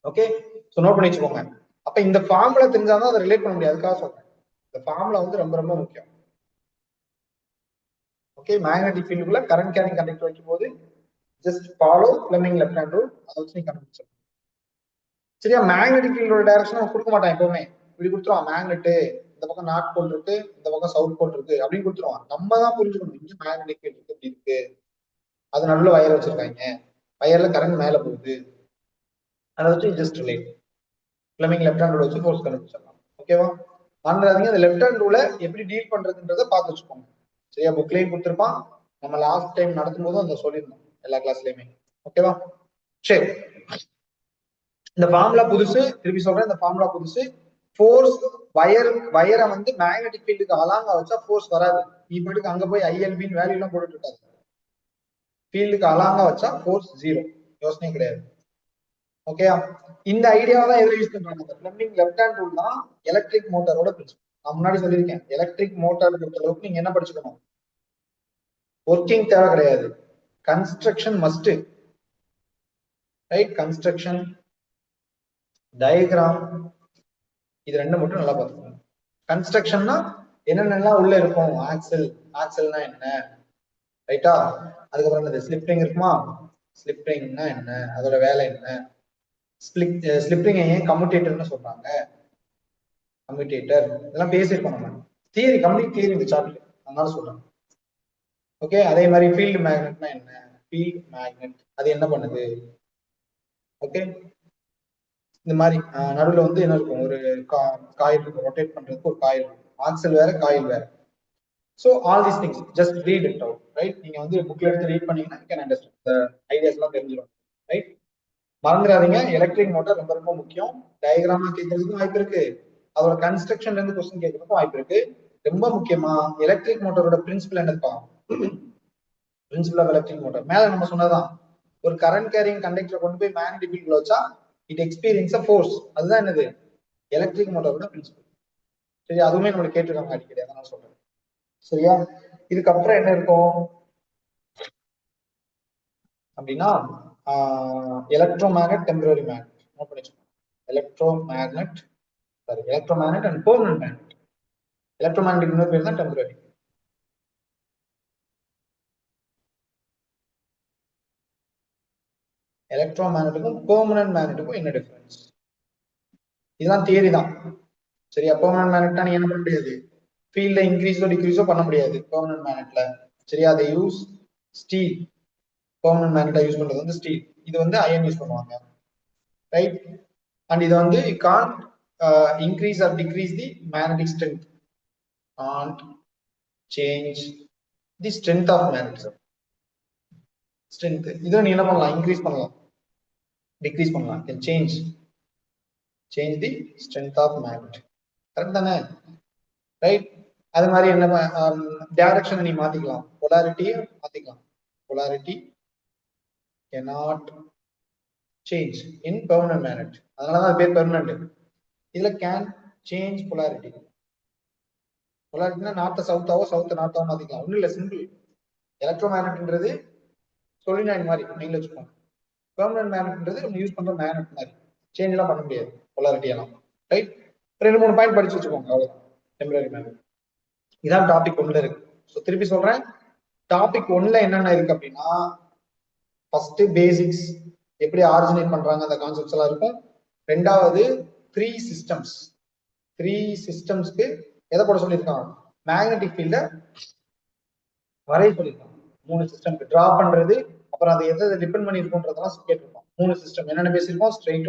ஓகே, சோ நோட் பண்ணி வச்சுக்கோங்க. அப்ப இந்த ஃபார்முலா தெரிஞ்சாதான் அதை ரிலேட் பண்ண முடியும். அதுக்காக சொல்றேன், இந்த ஃபார்முலா வந்து ரொம்ப ரொம்ப முக்கியம். ஓகே, மேக்னெட்டிக் ஃபீல்டுக்குள்ள கரண்ட் கேரிங் கண்டக்டர் வைக்கும் போது just follow Fleming left hand rule. அதை வச்சு நீங்க கண்டுபிடிச்சிடலாம். சரியா? மேக்னெட்டிக் ஃபீல்டோட டைரக்ஷன் அவன் கொடுக்க மாட்டான் எப்பவுமே. இப்படி கொடுத்துருவான், மேக்னெட் இந்த பக்கம் நார்த் போல் இருக்கு, இந்த பக்கம் சவுத் போல் இருக்கு அப்படின்னு கொடுத்துருவான். நம்ம தான் புரிஞ்சுக்கணும், இங்க மேக்னெட்டிக் ஃபீல்ட் இருக்கு, இப்படி இருக்கு, அது நடுவில் வயர் வச்சிருக்காங்க, வயர்ல கரண்ட் மேல போகுது, அதை வச்சு just relate Fleming left hand rule வச்சு ஃபோர்ஸ் கண்டுபிடிச்சிடலாம். ஓகேவா? மறந்துடாதீங்க, அந்த லெஃப்ட் ஹேண்ட் ரூலை எப்படி டீல் பண்றதுன்றதை பார்த்து வச்சுக்கோங்க. சரியா? புக்லயும் கொடுத்துருப்பான், நம்ம லாஸ்ட் டைம் நடத்தும் போதும் அந்த சொல்லியிருந்தோம் எல்லா கிளாஸ்லயுமே. ஓகேவா? சரி, இந்த ஃபார்முலா புதுசு, திருப்பி சொல்றேன், இந்த ஃபார்முலா புதுசு. ஃபோர்ஸ் வயரை வந்து மேக்னெட்டிக் ஃபீல்டுக்கு அலாங்க வச்சா ஃபோர்ஸ் வராது. இப்படிக்கு அங்க போய் ILBன்னு வேல்யூ எல்லாம் போட்டுட்டு இருக்காது. ஃபீல்டுக்கு அலாங்க வச்சா ஃபோர்ஸ் 0, யோசனை கிடையாது. ஓகேயா? இந்த ஐடியாவை தான் எதுல யூஸ் பண்றாங்க? இந்த ஃப்ளெமிங் லெஃப்ட் ஹேண்ட் ரூல் தான் எலக்ட்ரிக் மோட்டாரோட பிரின்சிபல். நான் முன்னாடி சொல்லியிருக்கேன், எலக்ட்ரிக் மோட்டார் பொறுத்த அளவுக்கு நீங்க என்ன படிச்சுக்கணும்? ஒர்க்கிங் தேவை கிடையாது, construction must. Right? Construction, diagram, இது ரெண்டு மட்டும் நல்லா பார்த்துக்கணும். கன்ஸ்ட்ரக்ஷன்னா என்னென்னலாம் உள்ள இருக்கும்? ஆக்சல், ஆக்சல்னா என்ன, ரைட்டா? அதுக்கப்புறம் என்னது? ஸ்லிப்ரிங் இருக்குமா? ஸ்லிப்ரிங்னா என்ன, அதோட வேலை என்ன? ஸ்லிப்ரிங் ஏன் கம்யூட்டேட்டர்னு சொல்றாங்க? கம்யூட்டேட்டர் இதெல்லாம் பேசியிருக்கோம் நம்ம. தியரி, கம்ப்ளீட் தியரி இந்த சாப்டர், அதனால சொல்றேன். ஓகே, அதே மாதிரி ஃபீல்டு மேக்னெட்னா என்ன? ஃபீல்ட் மேக்னெட் அது என்ன பண்ணுது? ஓகே, இந்த மாதிரி நடுவில் வந்து என்ன இருக்கும்? ஒரு காயில் இருக்கும், ரொட்டேட் பண்றதுக்கு ஒரு காயில் இருக்கும். ஆக்சல் வேற, காயில் வேற. So all these things just read it out, right? நீங்க வந்து புக்ல எடுத்து ரீட் பண்ணீங்கன்னா யூ கேன் அண்டர்ஸ்டாண்ட், இந்த ஐடியாஸ் எல்லாம் தெரிஞ்சிடும், ரைட்? மறந்துடாதீங்க, எலக்ட்ரிக் மோட்டார் ரொம்ப ரொம்ப முக்கியம். டயக்ராமா கேட்கறதுக்கும் வாய்ப்பு இருக்கு, அதோட கன்ஸ்ட்ரக்ஷன்ல இருந்து கொஸ்டின் கேட்கறதுக்கும் வாய்ப்பு இருக்கு. ரொம்ப முக்கியமா எலக்ட்ரிக் மோட்டாரோட பிரின்சிபல் என்னப்பா? பிரின்சிபல் ஆஃப் எலக்ட்ரிக் மோட்டார் மேல நம்ம சொன்னதான், ஒரு கரண்ட் கேரிங் கண்டக்டரை கொண்டு போய் மேக்னெட்டிக் ஃபீல்ட்ல வச்சா இட் எக்ஸ்பீரியன்ஸ் அ ஃபோர்ஸ். அதுதான் என்னது எலக்ட்ரிக் மோட்டாரோட பிரின்சிபல். சரி, அதுவுமே நம்மளுக்கு கேட்டிருக்காங்க அடிக்கடி, அதான் நான் சொல்றேன். சரியா, இதுக்கப்புறம் என்ன இருக்கும் அப்படின்னா எலக்ட்ரோமேக்னட், டெம்பரரி மேக்னட். நோட் பண்ணி வச்சுக்கோங்க. Electromagnet, sorry, electromagnet and permanent magnet. Electromagnet இன்னொரு பேர் தான் டெம்பரரி. எலக்ட்ரோமேக்னட்டுக்கும் பெர்மனன்ட் மேக்னட்டுக்கும் என்ன டிஃபரன்ஸ்? இதுதான் தியரி தான். சரியா, பெர்மனன்ட் மேக்னட்னா நீ என்ன பண்ண முடியாது, ஃபீல்ட்ல இன்க்ரீஸோ டிக்ரீஸோ பண்ண முடியாது பெர்மனன்ட் மேக்னட்ல. சரியா, அதை யூஸ் ஸ்டீல். பெர்மனன்ட் மேக்னெட்டா யூஸ் பண்றது வந்து ஸ்டீல். இது வந்து அயன் யூஸ் பண்ணுவாங்க, ரைட்? அண்ட் இது வந்து can't increase or decrease the magnetic strength, can't change the strength of magnetism. Strength இதை நீ என்ன பண்ணலாம், இன்க்ரீஸ் பண்ணலாம், டிக்ரீஸ் பண்ணலாம். Can change the strength of magnet. Correct தானே? ரைட். அது மாதிரி என்ன, டைரக்ஷன் நீ மாத்திக்கலாம், போலாரிட்டியை மாத்திக்கலாம். polarity cannot change in permanent magnet. அதனாலதான் அது பேர் பெர்மனன்ட். இதுல can change polarity. polarity north சவுத்தாவோ சவுத் நார்த்தாவோ மாத்திக்கலாம். ஒன்றும் இல்லை, சிம்பிள். எலக்ட்ரோ மேக்னட்ன்றது சொலினாய்ட் மாதிரி மைண்ட்ல வச்சுக்கோங்க. பெர்மனன்ட் மேக்னட்ன்றது நம்ம யூஸ் பண்ற மேக்னட் மாதிரி. சேஞ்ச் எல்லாம் பண்ண முடியாது polarity எல்லாம், ரைட்? 2-3 பாயிண்ட் படிச்சு வச்சுக்கோங்க, அவ்வளவுதான். Temporary magnet. இதான் டாபிக் 1ல இருக்கு. ஸோ திருப்பி சொல்றேன், டாபிக் 1ல என்னென்ன இருக்கு அப்படின்னா, ஃபர்ஸ்ட் பேசிக்ஸ், எப்படி ஆரிஜினேட் பண்றாங்க அந்த கான்செப்ட்ஸ் எல்லாம் இருக்கும். ரெண்டாவது 3 சிஸ்டம்ஸ். 3 சிஸ்டம்ஸ்க்கு எதை போட சொல்லியிருக்காங்க, மேக்னெட்டிக் ஃபீல்ட வரைய சொல்லியிருக்காங்க. 3 சிஸ்டம்க்கு டிரா பண்றது, அப்புறம் அதை எதை டிபெண்ட் பண்ணி இருக்கும்ன்றதெல்லாம் கேட்டிருக்கோம். 3 சிஸ்டம் என்னென்ன பேசியிருக்கோம், straight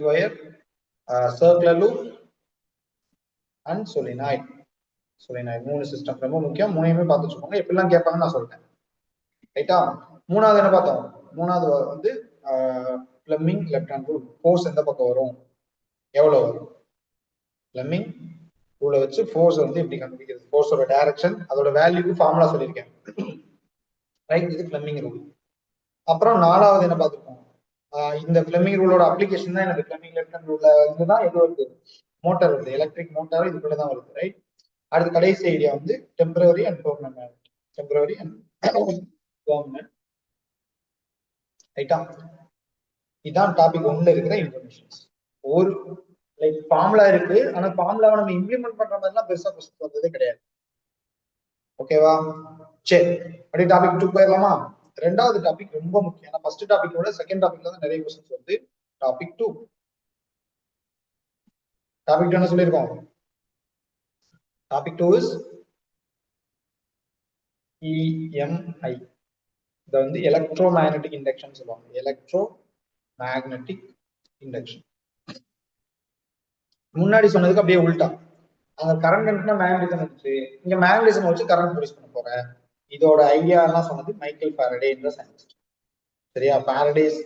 wire, circular loop and solenoid. 3 system ரொம்ப முக்கியம். 3யுமே பார்த்து வச்சுக்கோங்க, எப்படிலாம் கேட்பாங்கன்னு நான் சொல்லிட்டேன், ரைட்டா? மூணாவது என்ன பார்த்தோம், மூணாவது வந்து Fleming left hand rule. Force எந்த பக்கம் வரும், எவ்வளவு வரும், ஃப்ளெமிங் ரூலை வச்சு ஃபோர்ஸ் வந்து எப்படி கண்டுபிடிக்கிறது, ஃபோர்ஸோட டைரக்ஷன், அதோட வேல்யூக்கு ஃபார்முலா சொல்லியிருக்கேன், ரைட்? இது ஃப்ளெமிங் ரூல். அப்புறம் 4வது என்ன பார்த்துருக்கோம், இந்த ஃப்ளெமிங் ரூலோட அப்ளிகேஷன் தான் எனக்கு ஃப்ளெமிங் லெஃப்ட் ஹேண்ட் ரூல்ல இருந்துதான் எது வருது, மோட்டார் வருது, எலக்ட்ரிக் மோட்டார் இதுக்குள்ளதான் வருது, ரைட்? அடுத்து கடைசி ஐடியா வந்து temporary and permanent magnet. Temporary and permanent, ரைட்டா? இதான் டாபிக் 1ல இருக்கிற இன்ஃபர்மேஷன்ஸ். ஒரு லைக் ஃபார்முலா இருக்கு, ஆனா ஃபார்முலாவை நம்ம இம்ப்ளிமெண்ட் பண்ற மாதிரிலாம் பெருசா கொஸ்டின் வந்ததே கிடையாது. ஓகேவா? சரி, அப்படியே டாபிக் 2 போயிடலாமா? ரெண்டாவது டாபிக் ரொம்ப முக்கியம். ஃபர்ஸ்ட் டாபிக்கோட செகண்ட் டாபிக்ல தான் நிறைய கொஸ்டின்ஸ் வருது. டாபிக் 2 என்ன சொல்லியிருக்கோம், டாபிக் 2 இஸ் EMI. இதை வந்து எலக்ட்ரோ மேக்னெட்டிக் இண்டக்ஷன் சொல்லுவாங்க. Electro magnetic induction. முன்னாடி சொன்னதுக்கு அப்படியே உல்டா. அங்க கரண்ட் மேக்னடிசம் இருந்துச்சு, இங்க மேக்னடிசம் வச்சு கரண்ட் ப்ரொடியூஸ் பண்ண போறேன். இதோட ஐடியா எல்லாம் சொன்னது மைக்கேல் ஃபாரடே என்ற சயின்டிஸ்ட். சரியா, ஃபாரடேஸ்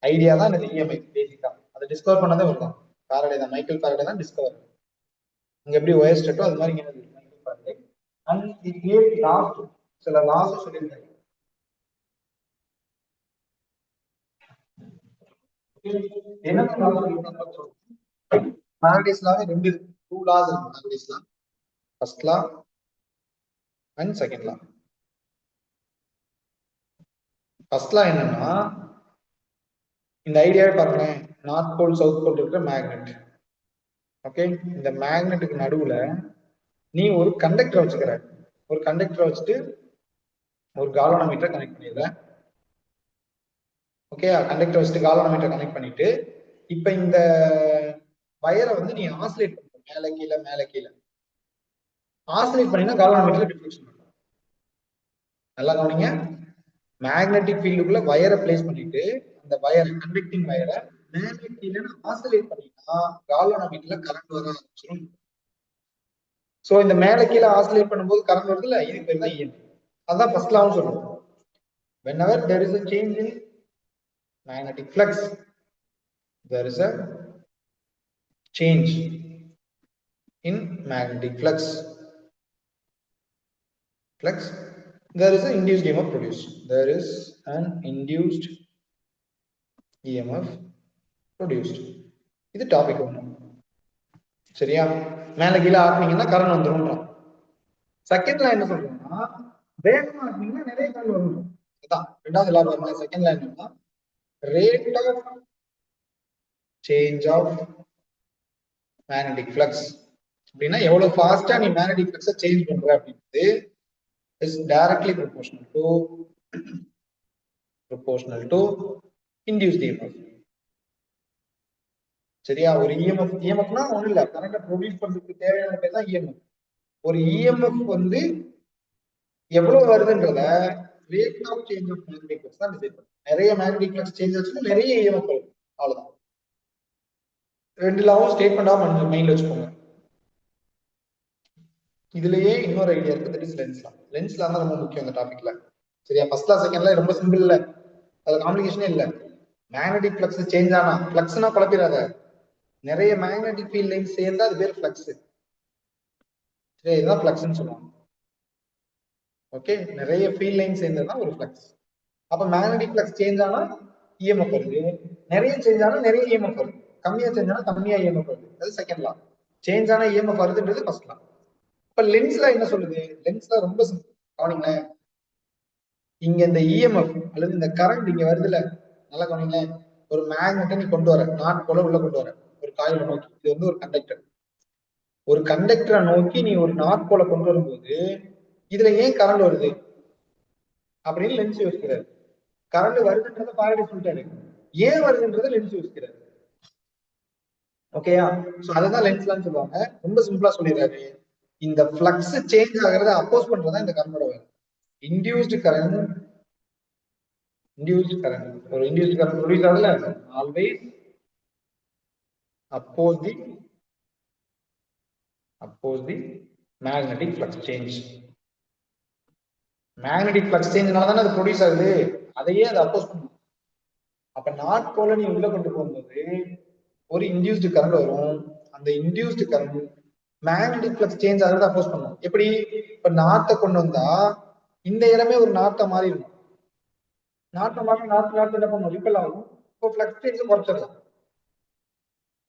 ஐடியா தான் இந்த EMI பேசிக்கா. அதை டிஸ்கவர் பண்ணதே வருதான் ஃபாரடே தான், மைக்கேல் ஃபாரடே தான் டிஸ்கவர். இங்க எப்படி ஒயர் ஸ்டேட்டோ அது மாதிரி இங்க Michael Faraday. And it create laws, சில லாஸ் சொல்லியிருக்காங்க. என்ன மேக்னடிஸ் லாவே 2 லாஸ் இருக்கு. மேக்னடிஸ் law first law and second law. First law என்னன்னா, இந்த ஐடியாவே பாருங்களேன், நார்த் போல் சவுத் போல் இருக்கிற மேக்னெட். ஓகே, இந்த மேக்னெட்டுக்கு நடுவுல நீ ஒரு கண்டக்டர் வச்சுக்கிற. ஒரு கண்டக்டர் வச்சுட்டு ஒரு கால்வனோமீட்டர் கனெக்ட் பண்ணிடுற. ஓகே, கண்டக்டர் வச்சுட்டு கால்வனோமீட்டர் கனெக்ட் பண்ணிட்டு, இப்ப இந்த வயரை வந்து நீ ஆசிலேட் பண்ற, மேல கீழே மேல கீழே ஆசிலேட் பண்ணினா கால்வனோமீட்டர் டிஃப்ளெக்ஷன் பண்ணும். நல்லா கவனிங்க, மேக்னெட்டிக் ஃபீல்டுக்குள்ள வயரை பிளேஸ் பண்ணிட்டு அந்த வயரை, கண்டக்டிங் வயரை மேல கீழே ஆசிலேட் பண்ணினா கால்வனோமீட்டர்ல கரண்ட் வர ஆரம்பிச்சிடும். சோ இந்த மேல கீழே ஆசிலேட் பண்ணும்போது கரண்ட் வருது இல்ல, இதுக்கு பேர் தான் EMI. அதான் ஃபர்ஸ்ட் லாவும் சொல்றோம். whenever there is a change in magnetic flux, there is a change in magnetic flux, there is an induced EMF produced. There is an induced EMF produced. இது topic 1. சரியா? மேல கீழே ஆக்குனீங்கன்னா கரண்ட் வந்துடும். செகண்ட்ல என்ன சொல்றோம்னா வேகமா ஆக்குனீங்கன்னா நிறைய கரண்ட் வரும். அதான் ரெண்டாவது லா பாருங்க. செகண்ட்ல என்னன்னா rate of change of magnetic flux அப்படின்னா எவ்வளவு ஃபாஸ்டா நீ மேக்னெட்டிக் ஃப்ளக்ஸை சேஞ்ச் பண்ற அப்படின்றது is directly proportional to induced EMF. சரியா? ஒரு இஎம்எஃப்னா ஒண்ணு இல்ல, கரண்ட ப்ரொடியூஸ் பண்றதுக்கு தேவையான பேர் தான் இஎம்எஃப். ஒரு இஎம்எஃப் வந்து எவ்வளவு வருதுன்றத rate of change of magnetic flux தான் டிசைட் பண்ணும். நிறைய மேக்னெட்டிக் ஃப்ளக்ஸ் சேஞ்ச் ஆச்சுன்னா நிறைய இஎம்எஃப் வரும். அவ்வளவுதான். ரெண்டு லாவும் ஸ்டேட்மெண்டா மைண்ட்ல வச்சுக்கோங்க. இதுலயே இன்னொரு ஐடியா இருக்கு, that is Lenz law. Lenz law தான் ரொம்ப முக்கியம் இந்த டாபிக்ல. சரியா? ஃபர்ஸ்ட் லா செகண்ட் லா ரொம்ப சிம்பிள் இல்ல, அது காம்ப்ளிகேஷனே இல்ல. மேக்னெட்டிக் ஃப்ளக்ஸ் சேஞ்ச் ஆனா, ஃப்ளக்ஸ்னா குழப்பிடாத, நிறைய மேக்னெட்டிக் ஃபீல்ட் லைன்ஸ் சேர்ந்தா அது பேர் ஃப்ளக்ஸ். சரி, இதுதான் ஃப்ளக்ஸ்னு சொல்லுவாங்க. ஓகே, நிறைய ஃபீல்ட் லைன் சேர்ந்ததுனா ஒரு ஃப்ளக்ஸ். அப்ப மேக்னெட்டிக் ஃப்ளக்ஸ் சேஞ்ச் ஆனா இஎம்எஃப் வருது, நிறைய சேஞ்ச் ஆனா நிறைய இஎம்எஃப் வருது, கம்மியா சேஞ்ச் ஆனா கம்மியா இஎம்எஃப் வருது. அது செகண்ட் லா. சேஞ்ச் ஆனா இஎம்எஃப் வருதுன்றது ஃபர்ஸ்ட் லா. இப்ப லென்ஸ்ல என்ன சொல்லுது? லென்ஸ்ல ரொம்ப சிம்பிள், கவனிங்களேன். இங்க இந்த இஎம்எஃப் அல்லது இந்த கரண்ட் இங்க வருதுல, நல்லா கவனிங்களேன். ஒரு மேக்னெட்டை நீ கொண்டு வர, நாட் போல உள்ள கொண்டு வர, ஒரு காயில நோக்கி. இது வந்து ஒரு கண்டக்டர். ஒரு கண்டக்டரை நோக்கி நீ ஒரு நாட் போல கொண்டு வரும்போது இதுல ஏன் கரண்ட் வருது அப்படின்னு லென்ஸ் யோசிக்கிறாரு. கரண்ட் வருதுன்றத பாரடி சொல்லிட்டாரு, ஏன் வருதுன்றத லென்ஸ் யோசிக்கிறாரு. ஓகேயா? சோ அதுதான் லென்ஸ்லான்னு சொல்லுவாங்க. ரொம்ப சிம்பிளா சொல்லிடுறாரு, இந்த ஃப்ளக்ஸ் சேஞ்ச் ஆகிறத அப்போஸ் பண்றதா இந்த கரண்டோட வேலை. இன்டியூஸ்டு கரண்ட் ஒரு இன்டியூஸ்டு கரண்ட் ப்ரொடியூஸ் ஆகுதுல, always oppose the magnetic flux change. Magnetic flux சேஞ்ச்னால தானே அது ப்ரொடியூஸ் ஆகுது, அதையே அதை அப்போஸ் பண்ணும். அப்ப நாட் போல நீ உள்ள கொண்டு போகும்போது ஒரு இன்டியூஸ்டு கரண்ட் வரும். அந்த induced current magnetic flux change ஆகிறத அப்போஸ் பண்ணும். எப்படி? இப்ப நாட்டை கொண்டு வந்தா இந்த இடமே ஒரு நாட்டை மாறிடும். நாட்டை மாறி நாட்டு என்ன பண்ணும்? ரிப்பல் ஆகும். இப்போ ஃப்ளக்ஸ் சேஞ்ச் குறைச்சிடலாம்.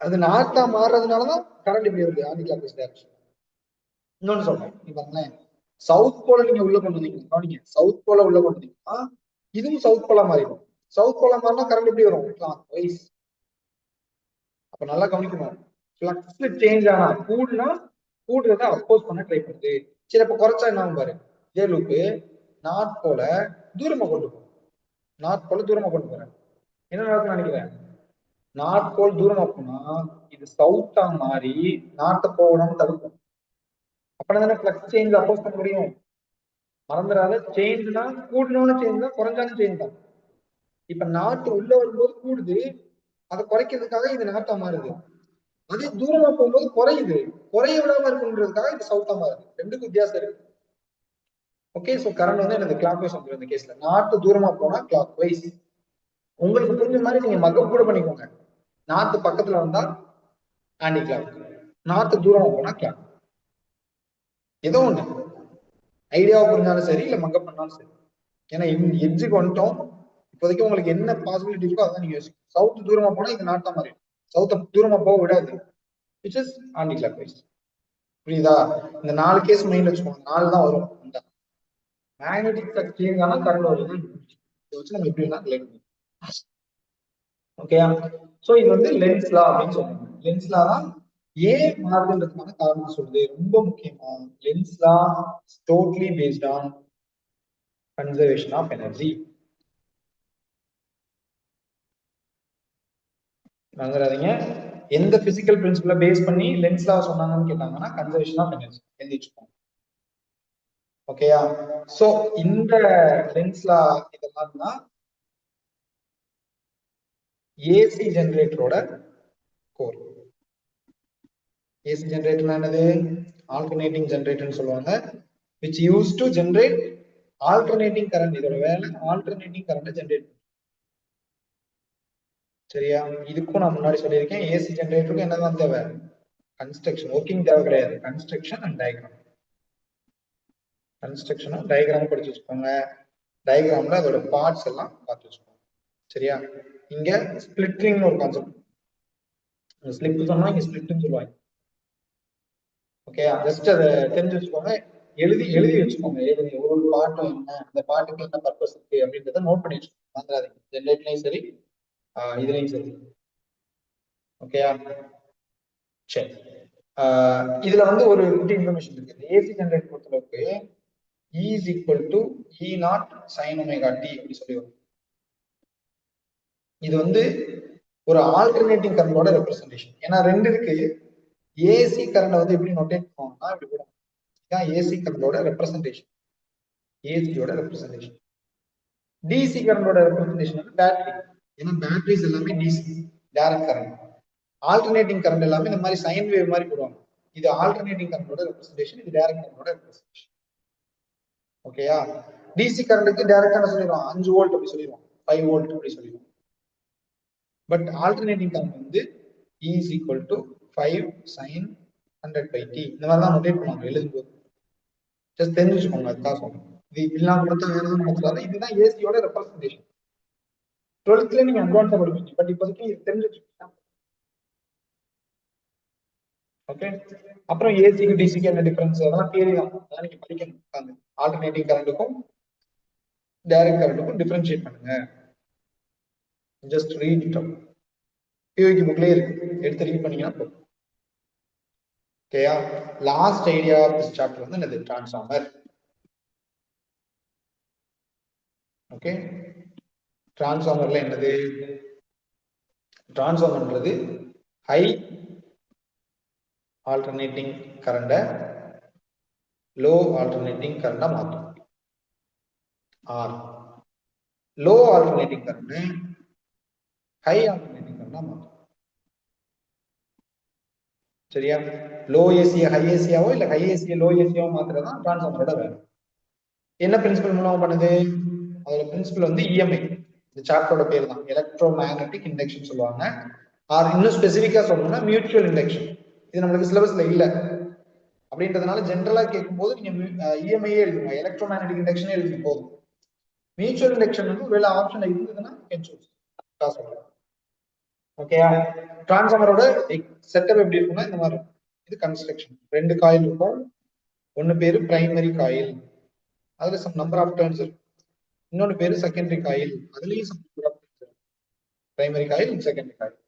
அது நாட்டா மாறுறதுனாலதான் கரண்ட் இப்படி வருது, ஆன்டி கிளாக் வைஸ் டைரக்ஷன். இன்னொன்னு சொல்றேன், நீ பாருங்களேன். சவுத் போல நீங்க உள்ள கொண்டு வந்தீங்க, சவுத் போல உள்ள கொண்டு வந்தீங்கன்னா இதுவும் சவுத் போல மாறிடும். சவுத் போல மாறினா கரண்ட் எப்படி வரும்? Clock wise. அப்ப நல்லா கவனிக்கணும். ஃப்ளக்ஸ் சேஞ்ச் ஆனா கூடுறத அப்போஸ் பண்ண ட்ரை பண்ணுது. சரி, அப்ப குறைச்சா என்ன பாரு. இதே லூப்பு நாட் போல தூரமா கொண்டு போறேன், நாட் போல தூரமா கொண்டு போறேன். என்ன நடக்கும்னு நினைக்கிறேன்? நாட் போல் தூரமா போனா இது சவுத்தா மாறி நாட்டை போகணும்னு தடுக்கும். அப்படின்னா ஃப்ளக்ஸ் சேஞ்ச் அப்போஸ் பண்ண முடியும். மறந்துடாத, சேஞ்ச்னா கூடணும்னு சேஞ்ச் தான், குறைஞ்சாலும் சேஞ்ச் தான். இப்ப நாட்டு உள்ள வரும்போது கூடுது, அதை குறைக்கிறதுக்காக இது நாட்டா மாறுது. அதே தூரமா போகும்போது குறையுது, குறைய விடாம இருக்குன்றதுக்காக இது சவுத்தா மாறுது. ரெண்டுக்கும் வித்தியாசம் இருக்கு. ஓகே, சோ கரண்ட் வந்து எனக்கு கிளாக் வைஸ் வந்துடும். இந்த கேஸ்ல நாட்டு தூரமா போனா கிளாக் வைஸ். உங்களுக்கு புரிஞ்ச மாதிரி நீங்க மக்கப் கூட பண்ணிக்கோங்க. நாட்டு பக்கத்துல வந்தா ஆன்டி கிளாக், நாட்டு தூரமா போனா கிளாக். ஏதோ ஒண்ணு ஐடியாவை புரிஞ்சாலும் சரி, இல்ல மக்கப் பண்ணாலும் சரி. ஏன்னா எட்ஜுக்கு வந்துட்டோம். இப்போதைக்கு உங்களுக்கு என்ன பாசிபிலிட்டி இருக்கோ அதான் நீங்க யோசிக்கணும். சவுத் தூரமா போனா இது நாட்டா மாறி, சவுத்த தூரமா போக விடாது, which is anti clock wise. புரியுதா? இந்த 4 கேஸ் மைண்ட்ல வச்சுக்கோங்க. 4 தான் வரும். மேக்னெட்டிக் ஃப்ளக்ஸ் சேஞ்ச் ஆனா கரண்ட் வருது. இதை வச்சு நம்ம எப்படி வேணா ரிலேட் பண்ணுவோம். ஓகேயா? சோ இது வந்து லென்ஸ் லா அப்படின்னு சொல்றாங்க. லென்ஸ் லா தான் ஏன் மாறுதுன்றதுக்கான காரணம் சொல்லுது. ரொம்ப முக்கியமா, Lenz law totally based on conservation of energy. மறந்துடாதீங்க, எந்த பிசிக்கல் பிரின்சிபலை பேஸ் பண்ணி லென்ஸ் லா சொன்னாங்கன்னு கேட்டாங்கன்னா கன்சர்வேஷன் ஆஃப் எனர்ஜி எழுதி வச்சுக்கோங்க. ஓகேயா? சோ இந்த லென்ஸ் லா இதெல்லாம் தான் ஏசி ஜெனரேட்டரோட கோர். ஏசி ஜெனரேட்டர் என்னது? ஆல்டர்னேட்டிங் ஜெனரேட்டர்னு சொல்லுவாங்க, which used to generate alternating current. இதோட வேலை ஆல்டர்னேட்டிங் கரண்ட் ஜெனரேட். சரியா? இதுக்கும் நான் முன்னாடி சொல்லியிருக்கேன், ஏசி ஜெனரேட்டருக்கு என்னதான் தேவை? கன்ஸ்ட்ரக்ஷன், ஒர்க்கிங் தேவை கிடையாது. Construction and diagram. கன்ஸ்ட்ரக்ஷனும் டயக்ராம் படிச்சு வச்சுக்கோங்க. டயக்ராம்ல அதோட பார்ட்ஸ் எல்லாம் பார்த்து வச்சுக்கோங்க. சரியா? இங்க ஸ்பிளிட்டரிங்னு ஒரு கான்செப்ட். ஸ்லிப் சொன்னா இங்க ஸ்பிளிட்னு சொல்லுவாங்க. ஓகே, ஜஸ்ட் அதை தெரிஞ்சு வச்சுக்கோங்க, எழுதி வச்சுக்கோங்க. எழுதி ஒரு பாட்டும் என்ன, அந்த பாட்டுக்கு என்ன பர்பஸ் இருக்கு அப்படின்றத நோட் பண்ணி வச்சுக்கோங்க. மறந்துடாதீங்க, ஜென்ரேட்லயும் சரி இதுலயும் சரி. ஓகேயா, சரி. இதுல வந்து ஒரு குட்டி இன்ஃபர்மேஷன் இருக்கு. ஏசி ஜென்ரேட் பொறுத்தளவுக்கு E is equal to E naught sin omega t அப்படி சொல்லி வரும். இது வந்து ஒரு ஆல்டர்னேட்டிங் கரண்டோட ரெப்ரசன்டேஷன். ஏன்னா ரெண்டு இருக்கு. ஏசி கரண்ட் வந்து எப்படி நோட்டேட் பண்ணுவாங்கன்னா இப்படி கூட, இதான் ஏசி கரண்டோட ரெப்ரசன்டேஷன், ஏசியோட ரெப்ரசன்டேஷன். டிசி கரண்டோட ரெப்ரசன்டேஷன் வந்து பேட்டரி. ஏன்னா பேட்டரிஸ் எல்லாமே DC, direct current. Alternating current எல்லாமே இந்த மாதிரி சைன் வேவ் மாதிரி போடுவாங்க. இது ஆல்டர்னேட்டிங் கரண்டோட ரெப்ரசன்டேஷன், இது டைரக்ட் கரண்டோட ரெப்ரசன்டேஷன். ஓகேயா, டிசி கரண்ட்டுக்கு டைரக்டா என்ன சொல்லிடுவோம், 5 வோல்ட் அப்படி சொல்லிடுவோம், 5 வோல்ட் அப்படி சொல்லிடுவோம். பட் ஆல்டர்னேட்டிங் கரண்ட் வந்து E is equal to 5 sin 100/t. இந்த மாதிரி தான் நோட்டேட் பண்ணுவாங்க எழுதும்போது. ஜஸ்ட் தெரிஞ்சு வச்சுக்கோங்க, அதுக்காக சொல்றேன். இது இப்படிலாம் கொடுத்தா வேற எதுவும் நடக்காது. இதுதான் ஏசியோட ரெப்ரசன்டேஷன். 12th நீங்க அட்வான்ஸா படிப்பீங்க, பட் இப்போதைக்கு இது தெரிஞ்சு வச்சுக்கோங்க. ஓகே, அப்புறம் ஏசிக்கு டிசிக்கு என்ன டிஃபரன்ஸ், அதெல்லாம் தியரி தான், அதான் நீங்க படிக்கணும். ஆல்டர்னேட்டிங் கரண்ட்டுக்கும் டைரக்ட் கரண்ட்டுக்கும் டிஃபரன்ஷியேட் பண்ணுங்க. Just read it out. பியூக்கு புக்லயே இருக்கு, எடுத்து ரீட் பண்ணீங்கன்னா போதும். ஓகேயா, last idea of this chapter வந்து என்னது, டிரான்ஸ்ஃபார்மர். ஓகே, டிரான்ஸ்ஃபார்மர்ல என்னது, டிரான்ஸ்ஃபார்மர்ன்றது ஹை ஆல்டர்னேட்டிங் கரண்ட லோ ஆல்டர்னேட்டிங் கரண்டா மாற்றும். Or low alternating current high alternating கரண்டா மாற்றும். சரியா, லோ ஏசியை ஹை ஏசியாவோ இல்ல ஹை ஏசியை லோ ஏசியாவோ மாத்துறதுதான் டிரான்ஸ்ஃபார்மரோட வேலை. என்ன பிரின்சிபல் மூலமா பண்ணுது, அதோட பிரின்சிபல் வந்து இஎம்ஐ. இந்த சாப்டரோட பேர் தான் எலக்ட்ரோ மேக்னெட்டிக் இண்டக்ஷன் சொல்லுவாங்க. ஆர் இன்னும் ஸ்பெசிஃபிக்கா சொல்லணும்னா மியூச்சுவல் இண்டக்ஷன். இது நம்மளுக்கு சிலபஸ்ல இல்ல அப்படின்றதுனால ஜென்ரலா கேட்கும் போது நீங்க இஎம்ஐயே எழுதுங்க, எலக்ட்ரோ மேக்னெட்டிக் இண்டக்ஷனே எழுதுங்க போதும். மியூச்சுவல் இண்டக்ஷன் வந்து வேலை ஆப்ஷன் இருந்ததுன்னா சொல்றேன். ஓகேயா, டிரான்ஸ்ஃபார்மரோட செட்டப் எப்படி இருக்கும்னா இந்த மாதிரி. இது கன்ஸ்ட்ரக்ஷன், 2 காயில் இருக்கும். ஒன்னு பேரு பிரைமரி காயில், அதுல சம் நம்பர் ஆஃப் டர்ன்ஸ் இருக்கும். இன்னொன்னு பேரு செகண்டரி காயில், அதுலயும் சம் நம்பர் ஆஃப் டர்ன்ஸ் இருக்கும். Primary coil, secondary coil.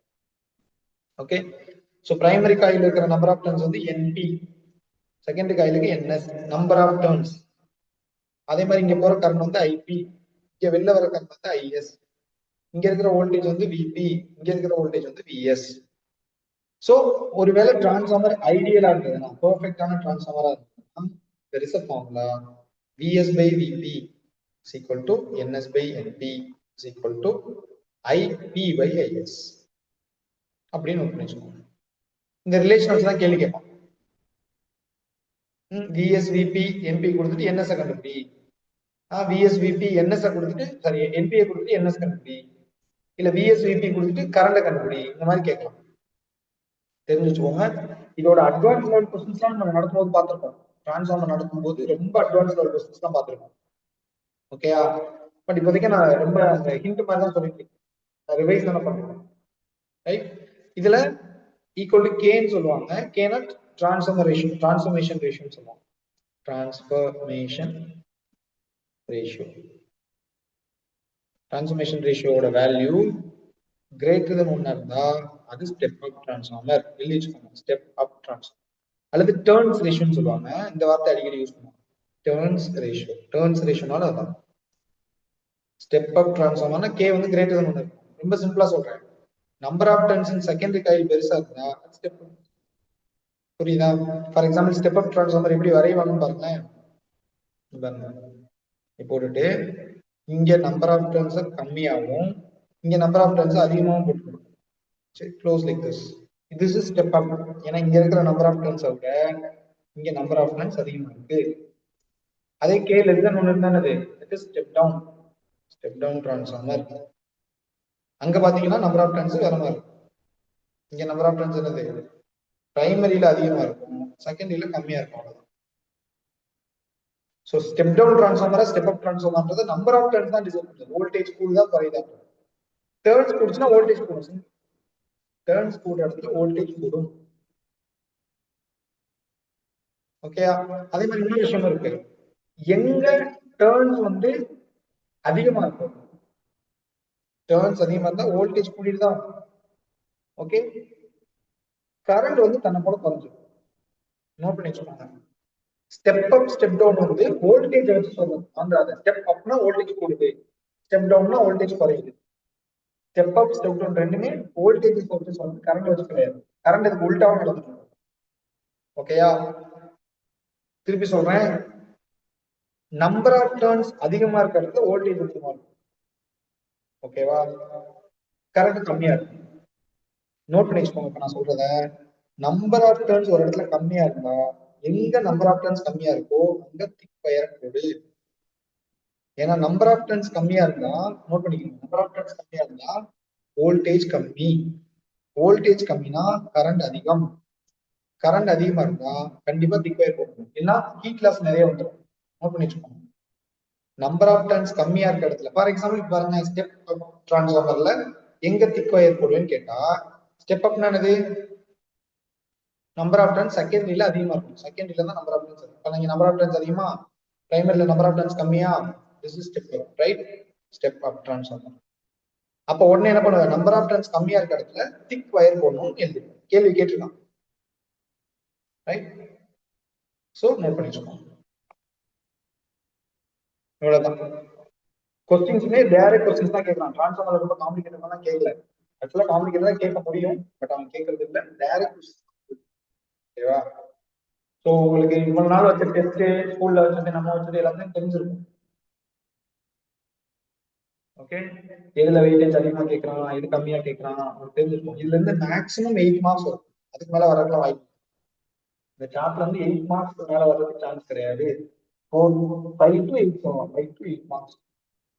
Okay, so primary coil இருக்கிற நம்பர் ஆஃப் டர்ன்ஸ் வந்து NP, செகண்டரி காயிலுக்கு NS, நம்பர் ஆஃப் டர்ன்ஸ். அதே மாதிரி இங்க போற கரண்ட் வந்து IP, இங்க வெளில வர கரண்ட் வந்து IS. இங்க இருக்கிற வோல்டேஜ் வந்து VP, இங்க இருக்கிற வோல்டேஜ் வந்து VS. சோ ஒருவேளை டிரான்ஸ்ஃபார்மர் ஐடியலா இருந்ததுன்னா, பெர்ஃபெக்ட்டான டிரான்ஸ்ஃபார்மரா இருந்ததுன்னா, there is a formula VS by VP is equal to NS by NP is equal to IP by IS அப்படின்னு நோட் பண்ணி வச்சுக்கோங்க. இந்த ரிலேஷன்ஸ் தான் கேள்வி கேட்பான். VS VP NP கொடுத்துட்டு NS கண்டுபிடி, VS VP NS கொடுத்துட்டு சாரி NP கொடுத்துட்டு NS கண்டுபிடி, இல்ல VS VP கொடுத்துட்டு கரண்ட கண்டுபிடி, இந்த மாதிரி கேட்கலாம். தெரிஞ்சு வச்சுக்கோங்க. இதோட அட்வான்ஸ் லெவல் கொஸ்டின்ஸ் எல்லாம் நம்ம நடக்கும்போது பார்த்திருக்கோம். டிரான்ஸ்ஃபார்மர் நடக்கும்போது ரொம்ப அட்வான்ஸ் லெவல் கொஸ்டின்ஸ் தான் பார்த்திருக்கோம். ஓகேயா, பட் இப்போதைக்கு நான் ரொம்ப அந்த ஹிண்ட் மாதிரி தான் சொல்லிட்டு ரிவைஸ் தானே பண்ணுறேன். ரைட், இதுல ஈக்குவல் டு கேன்னு சொல்லுவாங்க. கேனா டிரான்ஸ்ஃபர்மேஷன் ரேஷியோன்னு சொல்லுவாங்க. டிரான்ஸ்ஃபர்மேஷன் ரேஷியோட வேல்யூ கிரேட்டர் தென் 1 இருந்தா அது ஸ்டெப் அப் டிரான்ஸ்ஃபார்மர். எழுதி வச்சுக்கோங்க, ஸ்டெப் அப் டிரான்ஸ்ஃபார்மர். அல்லது டர்ன்ஸ் ரேஷியோன்னு சொல்லுவாங்க. இந்த வார்த்தை அடிக்கடி யூஸ் பண்ணுவாங்க, டர்ன்ஸ் ரேஷியோ. டர்ன்ஸ் ரேஷியோனால அதான் ஸ்டெப் அப் டிரான்ஸ்ஃபார்மர்னா K வந்து கிரேட்டர் தென் 1 இருக்கும். ரொம்ப சிம்பிளா சொல்றேன், number of turns in secondary coil பெருசா இருந்தா ஸ்டெப் அப். புரியுதா? For example step up transformer எப்படி வரைவாங்கன்னு பாருங்களேன். போட்டுட்டு இங்க நம்பர் ஆஃப் டர்ன்ஸ் கம்மியாகவும் இங்க நம்பர் ஆஃப் டர்ன்ஸ் அதிகமாகவும் போட்டுக்கணும். சரி, close like this. This is step up. ஏன்னா இங்க இருக்கிற நம்பர் ஆஃப் டர்ன்ஸ் விட இங்க நம்பர் ஆஃப் டர்ன்ஸ் அதிகமா இருக்கு. அதே K லெஸ் தென் 1 இருந்தா என்னது, it is step down. Step down transformer. அங்க பாத்தீங்கன்னா நம்பர் ஆஃப் டர்ன்ஸ் வேற மாதிரி இருக்கும். இங்க நம்பர் ஆஃப் டர்ன்ஸ் என்னது, பிரைமரியில அதிகமா இருக்கும், செகண்டரியில கம்மியா இருக்கும். அவ்வளவுதான். சோ ஸ்டெப் டவுன் டிரான்ஸ்ஃபார்மரா ஸ்டெப் அப் டிரான்ஸ்ஃபார்மர்ன்றது நம்பர் ஆஃப் டர்ன்ஸ் தான் டிசைட் பண்ணுது, வோல்டேஜ் கூடுதா குறையுதா. டர்ன்ஸ் கூடுச்சுன்னா வோல்டேஜ் கூடும். டர்ன்ஸ் கூட இடத்துல வோல்டேஜ் கூடும். ஓகே, அதே மாதிரி இன்னொரு விஷயம் இருக்கு. எங்க டர்ன்ஸ் வந்து அதிகமா இருக்கும், டர்ன்ஸ் அதிகமா இருந்தா வோல்டேஜ் கூடிட்டு தான். ஓகே, கரண்ட் வந்து தன்னை போல குறைஞ்சிடும். நோட் பண்ணி வச்சுக்கோங்க. ஸ்டெப் அப் ஸ்டெப் டவுன் வந்து வோல்டேஜ் வச்சு சொல்லணும். அந்த ஸ்டெப் அப்னா வோல்டேஜ் கூடுது, ஸ்டெப் டவுன்னா வோல்டேஜ் குறையுது. ஸ்டெப் அப் ஸ்டெப் டவுன் ரெண்டுமே வோல்டேஜ் வச்சு சொல்லணும், கரண்ட் வச்சு கிடையாது. கரண்ட் இதுக்கு உல்டாவும் நடந்துடும். ஓகேயா, திருப்பி சொல்றேன். நம்பர் ஆஃப் டர்ன்ஸ் அதிகமா இருக்க இடத்துல வோல்டேஜ் அதிகமா இருக்கும். ஓகேவா, கரண்ட் கம்மியா இருக்கும். நோட் பண்ணி வச்சுக்கோங்க. இப்ப நான் சொல்றத, நம்பர் ஆஃப் டர்ன்ஸ் ஒரு இடத்துல கம்மியா இருந்தா, எங்க நம்பர் ஆஃப் டர்ன்ஸ் கம்மியா இருக்கோ அங்க திக் வயர் போடு. ஏன்னா நம்பர் ஆஃப் டர்ன்ஸ் கம்மியா இருந்தா, நோட் பண்ணிக்கணும், நம்பர் ஆஃப் டர்ன்ஸ் கம்மியா இருந்தா வோல்டேஜ் கம்மி, வோல்டேஜ் கம்மினா கரண்ட் அதிகம், கரண்ட் அதிகமா இருந்தா கண்டிப்பா திக் வயர் போடணும், இல்லைன்னா ஹீட் லாஸ் நிறைய வந்துடும். நோட் பண்ணி வச்சுக்கோங்க. நம்பர் ஆஃப் டர்ன்ஸ் கம்மியா இருக்க இடத்துல, ஃபார் எக்ஸாம்பிள் பாருங்க, ஸ்டெப் டிரான்ஸ்ஃபார்மர்ல எங்க திக் வயர் போடுவேன்னு கேட்டா, ஸ்டெப் அப்னா என்னது, நம்பர் ஆஃப் டர்ன்ஸ் செகண்டரியில அதிகமா இருக்கும். செகண்டரியில தான் நம்பர் ஆஃப் டர்ன்ஸ் அதிகம். இப்போ நீங்க நம்பர் ஆஃப் டர்ன்ஸ் அதிகமா, பிரைமரியில நம்பர் ஆஃப் டர்ன்ஸ் கம்மியா, this is step up, right? Step up transformer. அப்போ உடனே என்ன பண்ணுவேன், நம்பர் ஆஃப் டர்ன்ஸ் கம்மியா இருக்க இடத்துல திக் வயர் போடணும்னு எழுதிருக்கேன். கேள்வி கேட்டிருக்கான், ரைட்? சோ நோட் பண்ணி வச்சுக்கோங்க. இவ்வளவுதான். கொஸ்டின்ஸுமே டைரக்ட் கொஸ்டின்ஸ் தான் கேட்கலாம். டிரான்ஸ்ஃபார்மர் ரொம்ப காம்ப்ளிகேட்டட் கேட்கல. ஆக்சுவலா காம்ப்ளிகேட்டடா கேட்க முடியும், பட் அவன் கேட்கறது இல்லை, டைரக்ட் கொஸ்டின். ஓகேவா? ஸோ உங்களுக்கு இவ்வளவு நாள் வச்ச டெஸ்ட், ஸ்கூல்ல வச்சது, நம்ம வச்சது எல்லாத்தையும் தெரிஞ்சிருக்கும். ஓகே, எதுல வெயிட்டேஜ் அதிகமா கேட்கறான், எது கம்மியா கேட்கறான் தெரிஞ்சிருக்கும். இதுல இருந்து மேக்ஸிமம் 8 மார்க்ஸ் வரும், அதுக்கு மேல வரலாம் வாய்ப்பு. இந்த சாப்டர்ல இருந்து 8 மார்க்ஸ் மேல வர்றதுக்கு சான்ஸ் கிடையாது. 5 to 8 மார்க்ஸ்.